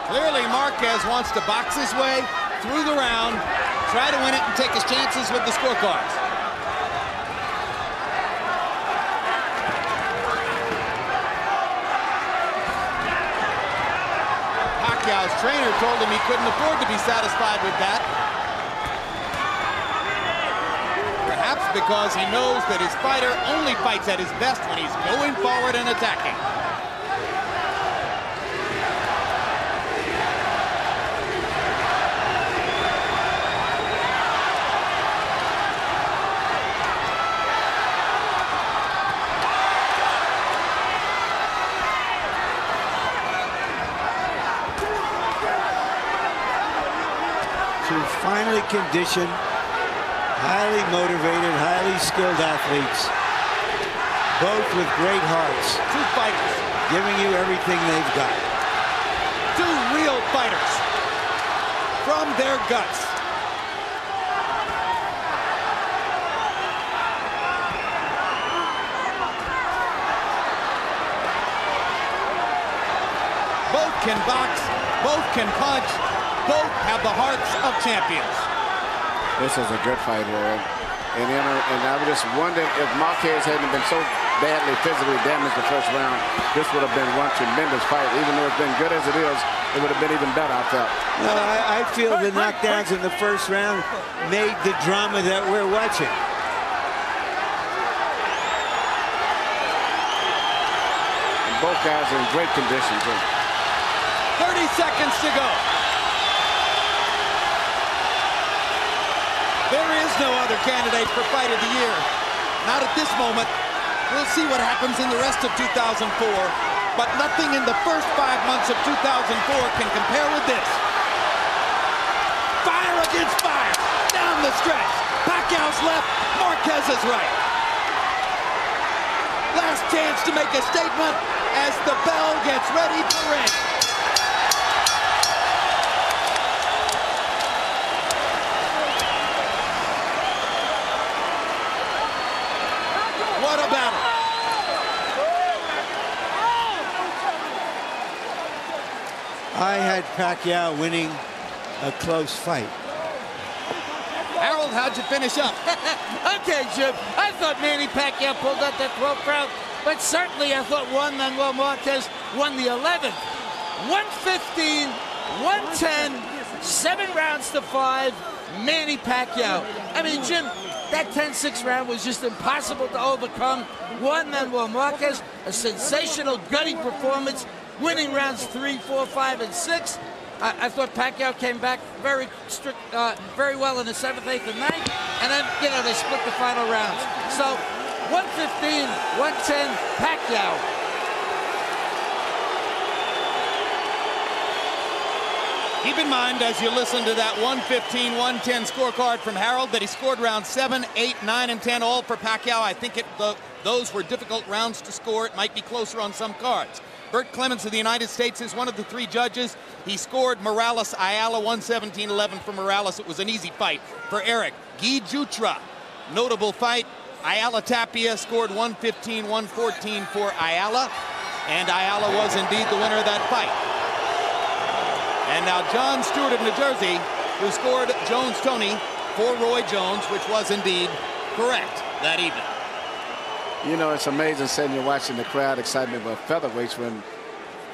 Clearly, Marquez wants to box his way through the round, try to win it and take his chances with the scorecards. Pacquiao's trainer told him he couldn't afford to be satisfied with that. Perhaps because he knows that his fighter only fights at his best when he's going forward and attacking. Two finely conditioned, highly motivated, highly skilled athletes, both with great hearts. Two fighters. Giving you everything they've got. Two real fighters from their guts. Both can box, both can punch, both have the hearts of champions. This is a good fight here. And I would just wonder if Marquez hadn't been so badly physically damaged the first round, this would have been one tremendous fight. Even though it's been good as it is, it would have been even better, I felt. No, I feel the knockdowns in the first round made the drama that we're watching. And both guys are in great condition, too. 30 seconds to go. There is no other candidate for Fight of the Year. Not at this moment. We'll see what happens in the rest of 2004. But nothing in the first 5 months of 2004 can compare with this. Fire against fire. Down the stretch. Pacquiao's left. Marquez's right. Last chance to make a statement as the bell gets ready to ring. Pacquiao winning a close fight. Harold, how'd you finish up? Okay, Jim. I thought Manny Pacquiao pulled out that 12th round, but certainly I thought Juan Manuel Marquez won the 11th. 115, 110, 7 rounds to 5, Manny Pacquiao. I mean, Jim, that 10-6 round was just impossible to overcome. Juan Manuel Marquez, a sensational, gutty performance, winning rounds 3, 4, 5, and 6. I thought Pacquiao came back very well in the 7th, 8th, and 9th, and then, you know, they split the final rounds. So, 115, 110, Pacquiao. Keep in mind, as you listen to that 115-110 scorecard from Harold, that he scored rounds 7, 8, 9, and 10, all for Pacquiao. I think those were difficult rounds to score. It might be closer on some cards. Bert Clemens of the United States is one of the 3 judges. He scored Morales Ayala 117-11 for Morales. It was an easy fight for Eric. Guy Jutra, notable fight. Ayala Tapia scored 115-114 for Ayala, and Ayala was indeed the winner of that fight. And now John Stewart of New Jersey, who scored Jones-Tony for Roy Jones, which was indeed correct that evening. You know, it's amazing sitting here watching the crowd excitement about featherweights when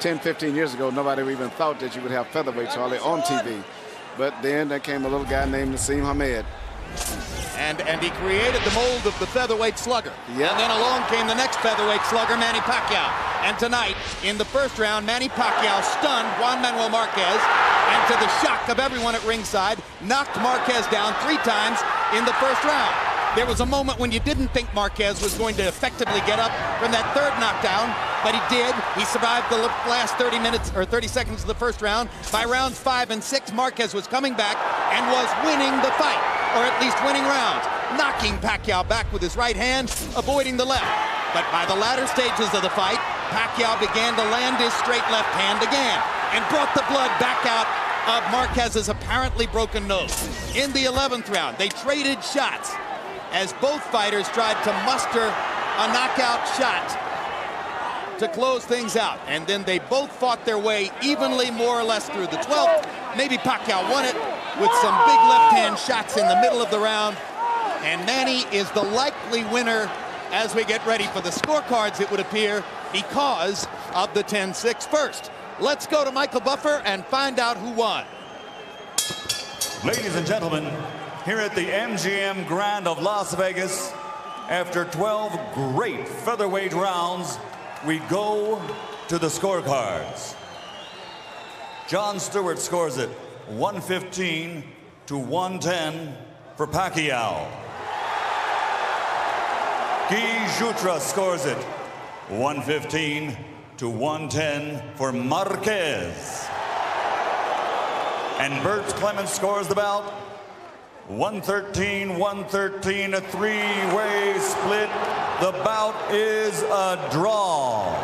10, 15 years ago, nobody even thought that you would have featherweights hardly on TV. But then there came a little guy named Nassim Hamed. And he created the mold of the featherweight slugger. Yep. And then along came the next featherweight slugger, Manny Pacquiao. And tonight, in the first round, Manny Pacquiao stunned Juan Manuel Marquez, and to the shock of everyone at ringside, knocked Marquez down 3 times in the first round. There was a moment when you didn't think Marquez was going to effectively get up from that 3rd knockdown, but he did. He survived the last 30 minutes or 30 seconds of the first round. By rounds 5 and 6, Marquez was coming back and was winning the fight, or at least winning rounds, knocking Pacquiao back with his right hand, avoiding the left. But by the latter stages of the fight, Pacquiao began to land his straight left hand again and brought the blood back out of Marquez's apparently broken nose. In the 11th round, they traded shots as both fighters tried to muster a knockout shot to close things out. And then they both fought their way evenly, more or less, through the 12th. Maybe Pacquiao won it with some big left-hand shots in the middle of the round. And Manny is the likely winner as we get ready for the scorecards, it would appear, because of the 10-6 first. Let's go to Michael Buffer and find out who won. Ladies and gentlemen, here at the MGM Grand of Las Vegas, after 12 great featherweight rounds, we go to the scorecards. John Stewart scores it 115-110 for Pacquiao. Guy Jutra scores it 115-110 for Marquez. And Bert Clemens scores the bout 113-113, a 3-way split. The bout is a draw.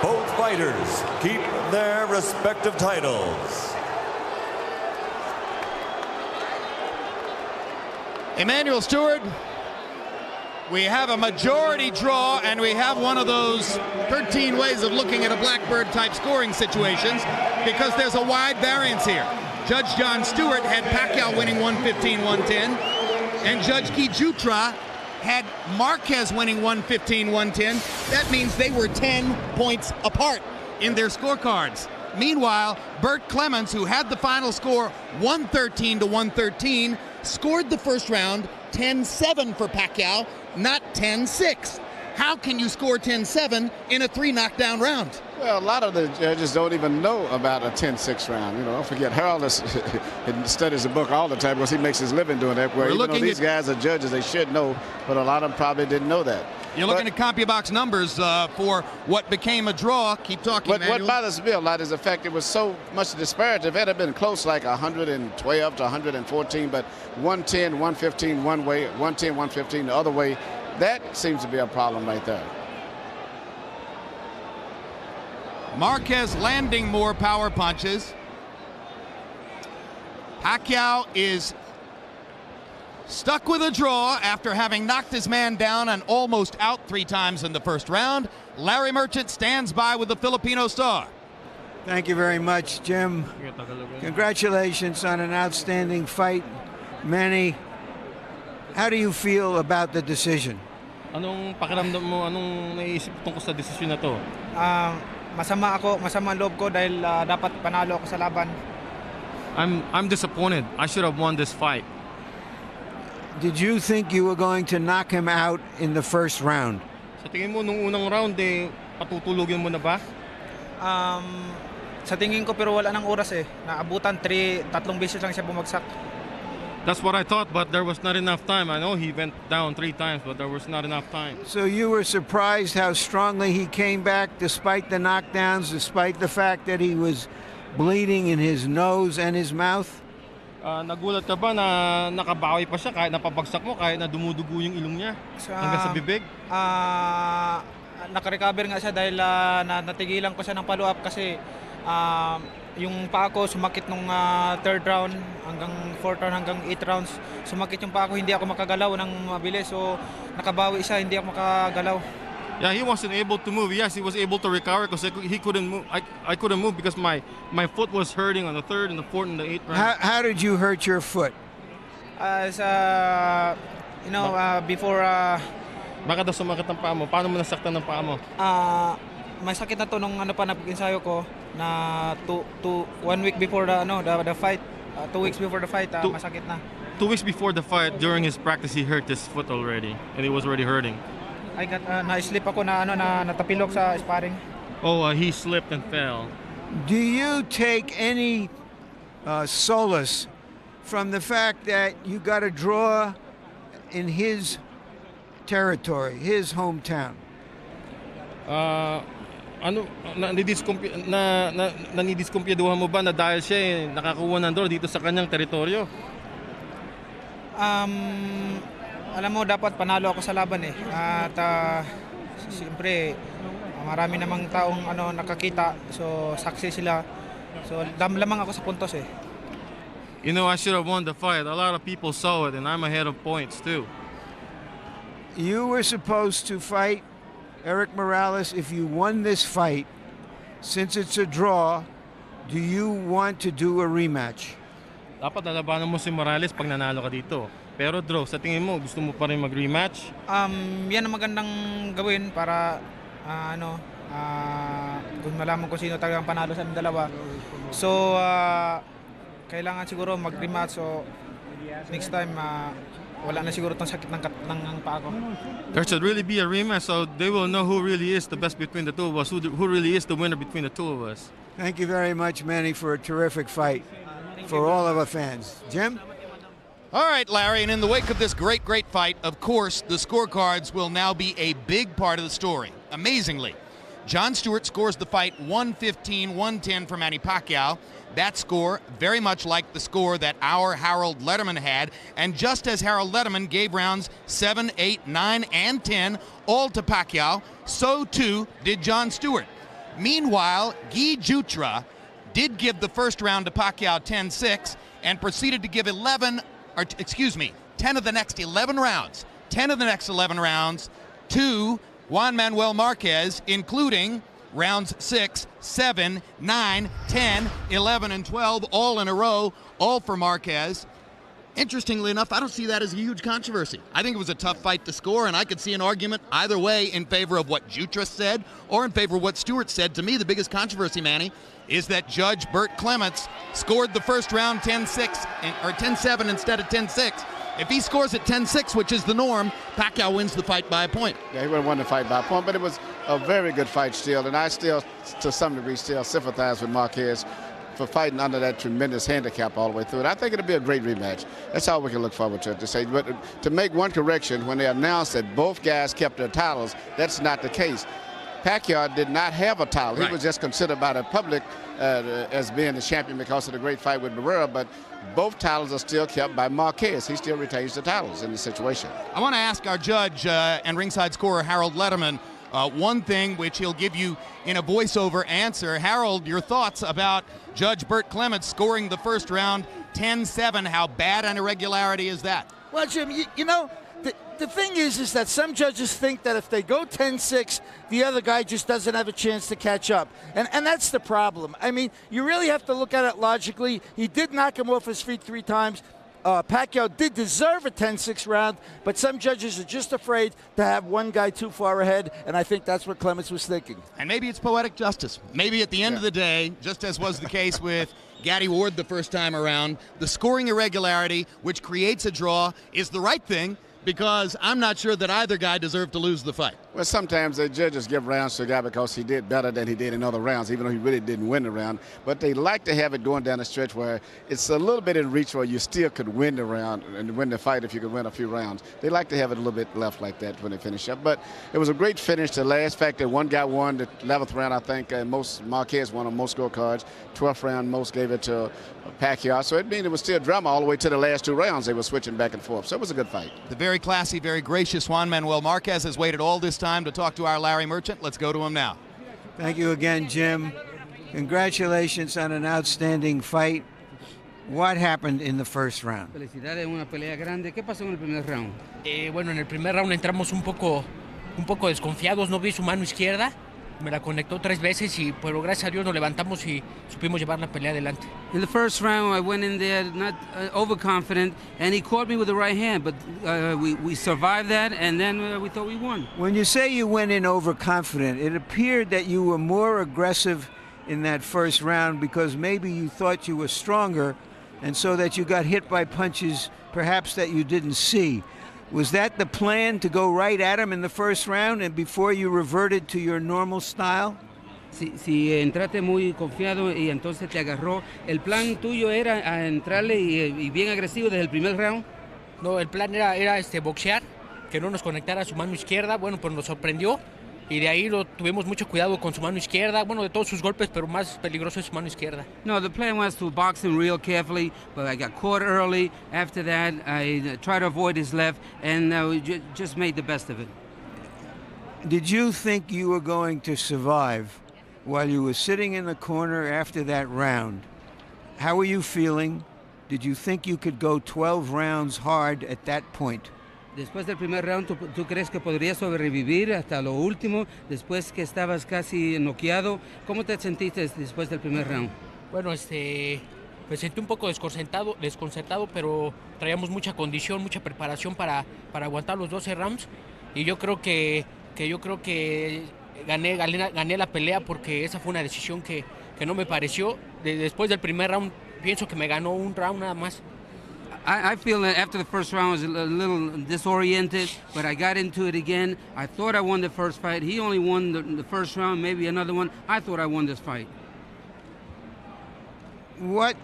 Both fighters keep their respective titles. Emmanuel Stewart, we have a majority draw, and we have one of those 13 ways of looking at a Blackbird type scoring situations, because there's a wide variance here. Judge John Stewart had Pacquiao winning 115-110, and Judge Guy Jutra had Marquez winning 115-110. That means they were 10 points apart in their scorecards. Meanwhile, Bert Clemens, who had the final score 113-113, scored the first round 10-7 for Pacquiao, not 10-6. How can you score 10-7 in a 3 knockdown round? Well, a lot of the judges don't even know about a 10-6 round. You know, don't forget, Harold studies the book all the time because he makes his living doing that. Where even though these guys are judges, they should know, but a lot of them probably didn't know that. You're looking at CompuBox numbers for what became a draw. Keep talking, But what bothers me a lot is the fact it was so much disparity. If it had been close, like 112 to 114, but 110, 115 one way, 110, 115 the other way, that seems to be a problem right there. Marquez landing more power punches. Pacquiao is stuck with a draw after having knocked his man down and almost out 3 times in the first round. Larry Merchant stands by with the Filipino star. Thank you very much, Jim. Congratulations on an outstanding fight. Manny, how do you feel about the decision? Anong pakiramdam mo? Anong naisip tungkol sa desisyon na to? Masama ang loob ko dahil dapat panalo ako sa laban. I'm disappointed. I should have won this fight. Did you think you were going to knock him out in the first round? Sa tingin mo, nung unang round, patutulugin mo na ba? Sa tingin ko, pero wala nang oras eh. Naabutan, tatlong beses lang siya bumagsak. That's what I thought, but there was not enough time. I know he went down 3 times, but there was not enough time. So you were surprised how strongly he came back despite the knockdowns, despite the fact that he was bleeding in his nose and his mouth? Nagulat ka ba na nakabawi pa siya kahit napabagsak mo, kahit na dumudugo yung ilong niya hanggang sa bibig? Nakarecover nga siya dahil natigilan ko siya ng follow-up kasi yung paa ko sumakit nung 3rd round hanggang 4th round hanggang 8 rounds. Sumakit yung paa ko, hindi ako makagalaw ng mabilis. So nakabawi siya, hindi ako makagalaw. Yeah, he wasn't able to move. Yes, he was able to recover because he couldn't move. I couldn't move because my foot was hurting on the 3rd and the 4th and the 8th round. How did you hurt your foot? Before... Baka daw sumakit ang paa mo. Paano mo nasaktan ng paa mo? May sakit na to nung napag-ensayo ko na 1 week before the fight. 2 weeks before the fight, masakit na. 2 weeks before the fight, during his practice, he hurt his foot already, and it was already hurting. I got na-slip ako na natapilok sa sparring. Oh, he slipped and fell. Do you take any solace from the fact that you got a draw in his territory, his hometown? Nanidiskumpyaduhan mo ba na dahil siya nakakuha ng draw dito sa kanyang teritoryo? Alam mo, dapat panalo ako sa laban eh. At siyempre, marami namang taong nakakita. So, saksi sila. So, lamang ako sa puntos eh. You know, I should have won the fight. A lot of people saw it, and I'm ahead of points too. You were supposed to fight Eric Morales. If you won this fight, since it's a draw, do you want to do a rematch? Dapat lalabanan mo si Morales pag nanalo ka dito. Pero draw, sa tingin mo, gusto mo pa rin mag-rematch? Yan ang magandang gawin para kung malaman ko sino talagang panalo sa dalawa. So, kailangan siguro mag-rematch. So, next time, wala na siguro itong sakit ng paa ko. There should really be a rematch so they will know who really is the best between the two of us, who really is the winner between the two of us. Thank you very much, Manny, for a terrific fight for all of our fans. Jim? All right, Larry, and in the wake of this great fight, of course, the scorecards will now be a big part of the story. Amazingly, Jon Stewart scores the fight 115-110 for Manny Pacquiao. That score, very much like the score that our Harold Letterman had, and just as Harold Letterman gave rounds 7, 8, 9, and 10 all to Pacquiao, so too did Jon Stewart. Meanwhile, Guy Jutra did give the first round to Pacquiao 10-6 and proceeded to give 10 of the next 11 rounds to Juan Manuel Marquez, including rounds 6, 7, 9, 10, 11, and 12, all in a row, all for Marquez. Interestingly enough, I don't see that as a huge controversy. I think it was a tough fight to score, and I could see an argument either way in favor of what Jutra said or in favor of what Stewart said. To me, the biggest controversy, Manny, is that Judge Burt Clements scored the first round 10-6 or 10-7 instead of 10-6. If he scores at 10-6, which is the norm, Pacquiao wins the fight by a point. Yeah, he would have won the fight by a point, but it was a very good fight still, and I still, to some degree, still sympathize with Marquez for fighting under that tremendous handicap all the way through. And I think it'll be a great rematch. That's all we can look forward to say. But to make one correction, when they announced that both guys kept their titles, that's not the case. Pacquiao did not have a title. Right. He was just considered by the public as being the champion because of the great fight with Barrera, but both titles are still kept by Marquez. He still retains the titles in the situation. I want to ask our judge and ringside scorer Harold Letterman one thing which he'll give you in a voiceover answer. Harold, your thoughts about Judge Burt Clements scoring the first round 10-7. How bad an irregularity is that? Well, Jim, you know, The thing is that some judges think that if they go 10-6, the other guy just doesn't have a chance to catch up. And that's the problem. I mean, you really have to look at it logically. He did knock him off his feet 3 times. Pacquiao did deserve a 10-6 round, but some judges are just afraid to have one guy too far ahead, and I think that's what Clements was thinking. And maybe it's poetic justice. Maybe at the end of the day, just as was the case with Gaddy Ward the first time around, the scoring irregularity, which creates a draw, is the right thing, because I'm not sure that either guy deserved to lose the fight. Well, sometimes the judges give rounds to a guy because he did better than he did in other rounds, even though he really didn't win the round. But they like to have it going down the stretch where it's a little bit in reach where you still could win the round and win the fight if you could win a few rounds. They like to have it a little bit left like that when they finish up. But it was a great finish. The last fact that one guy won the 11th round, I think, Marquez won on most scorecards. 12th round, most gave it to Pacquiao. So it means it was still drama all the way to the last 2 rounds. They were switching back and forth. So it was a good fight. The very classy, very gracious Juan Manuel Marquez has waited all this time to talk to our Larry Merchant. Let's go to him now. Thank you again, Jim. Congratulations on an outstanding fight. What happened in the first round? Felicidades, una pelea grande. ¿Qué pasó en el primer round? Bueno, en el primer round entramos un poco desconfiados. No vi su mano izquierda. Me la conectó 3 veces, pero gracias a Dios nos levantamos y supimos llevar la pelea adelante. In the first round, I went in there not overconfident, and he caught me with the right hand, but we survived that, and then we thought we won. When you say you went in overconfident, it appeared that you were more aggressive in that first round because maybe you thought you were stronger, and so that you got hit by punches perhaps that you didn't see. Was that the plan, to go right at him in the first round and before you reverted to your normal style? Si entraste muy confiado y entonces te agarró, ¿el plan tuyo era a entrarle y bien agresivo desde el primer round? No, el plan era boxear, que no nos conectara su mano izquierda. Bueno, pues nos sorprendió y de ahí tuvimos mucho cuidado con su mano izquierda. Bueno, de todos sus golpes, pero más peligroso es su mano izquierda. No, the plan was to box him real carefully, but I got caught early. After that, I tried to avoid his left, and we just made the best of it. Did you think you were going to survive while you were sitting in the corner after that round? How were you feeling? Did you think you could go 12 rounds hard at that point? Después del primer round, ¿tú crees que podrías sobrevivir hasta lo último, después que estabas casi noqueado? ¿Cómo te sentiste después del primer round? Bueno, me sentí un poco desconcertado, pero traíamos mucha condición, mucha preparación para aguantar los 12 rounds. Y yo creo que gané la pelea porque esa fue una decisión que no me pareció. Después del primer round, pienso que me ganó un round nada más. I feel that after the first round I was a little disoriented, but I got into it again. I thought I won the first fight. He only won the first round, maybe another one. I thought I won this fight. What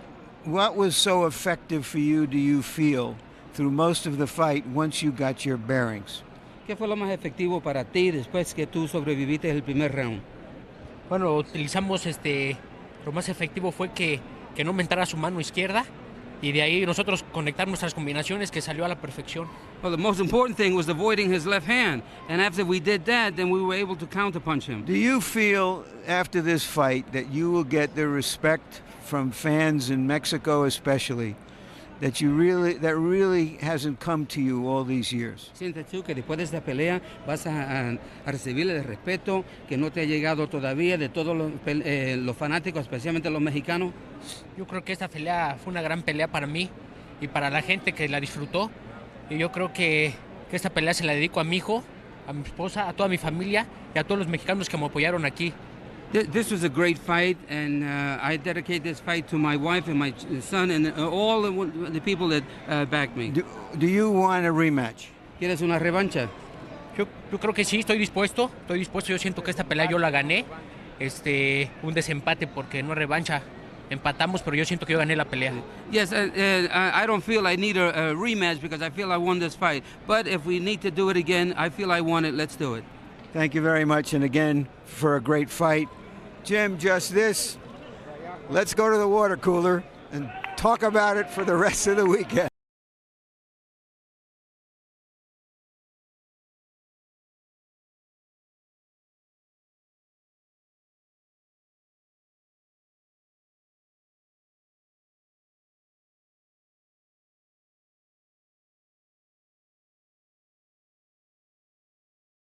was so effective for you, do you feel, through most of the fight once you got your bearings? ¿Qué fue lo más efectivo para ti después que tú sobreviviste el primer round? Bueno, utilizamos lo más efectivo fue que no me entrara su mano izquierda. Y de ahí nosotros conectar nuestras combinaciones que salió a la perfección. Well, the most important thing was avoiding his left hand. And after we did that, then we were able to counterpunch him. Do you feel after this fight that you will get the respect from fans in Mexico especially that really hasn't come to you all these years? ¿Sientes tú que después de esta pelea vas a recibir el respeto que no te ha llegado todavía de todos los fanáticos, especialmente los mexicanos? Yo creo que esta pelea fue una gran pelea para mí y para la gente que la disfrutó. Y yo creo que esta pelea se la dedico a mi hijo, a mi esposa, a toda mi familia y a todos los mexicanos que me apoyaron aquí. This was a great fight, and I dedicate this fight to my wife and my son and all the people that backed me. Do you want a rematch? ¿Quieres una revancha? Yo creo que sí, estoy dispuesto. Yo siento que esta pelea yo la gané. Un desempate porque no es revancha. Empatamos, pero yo siento que yo gané la pelea. Yes, I don't feel I need a rematch because I feel I won this fight. But if we need to do it again, I feel I won it. Let's do it. Thank you very much, and again, for a great fight. Jim, just this. Let's go to the water cooler and talk about it for the rest of the weekend.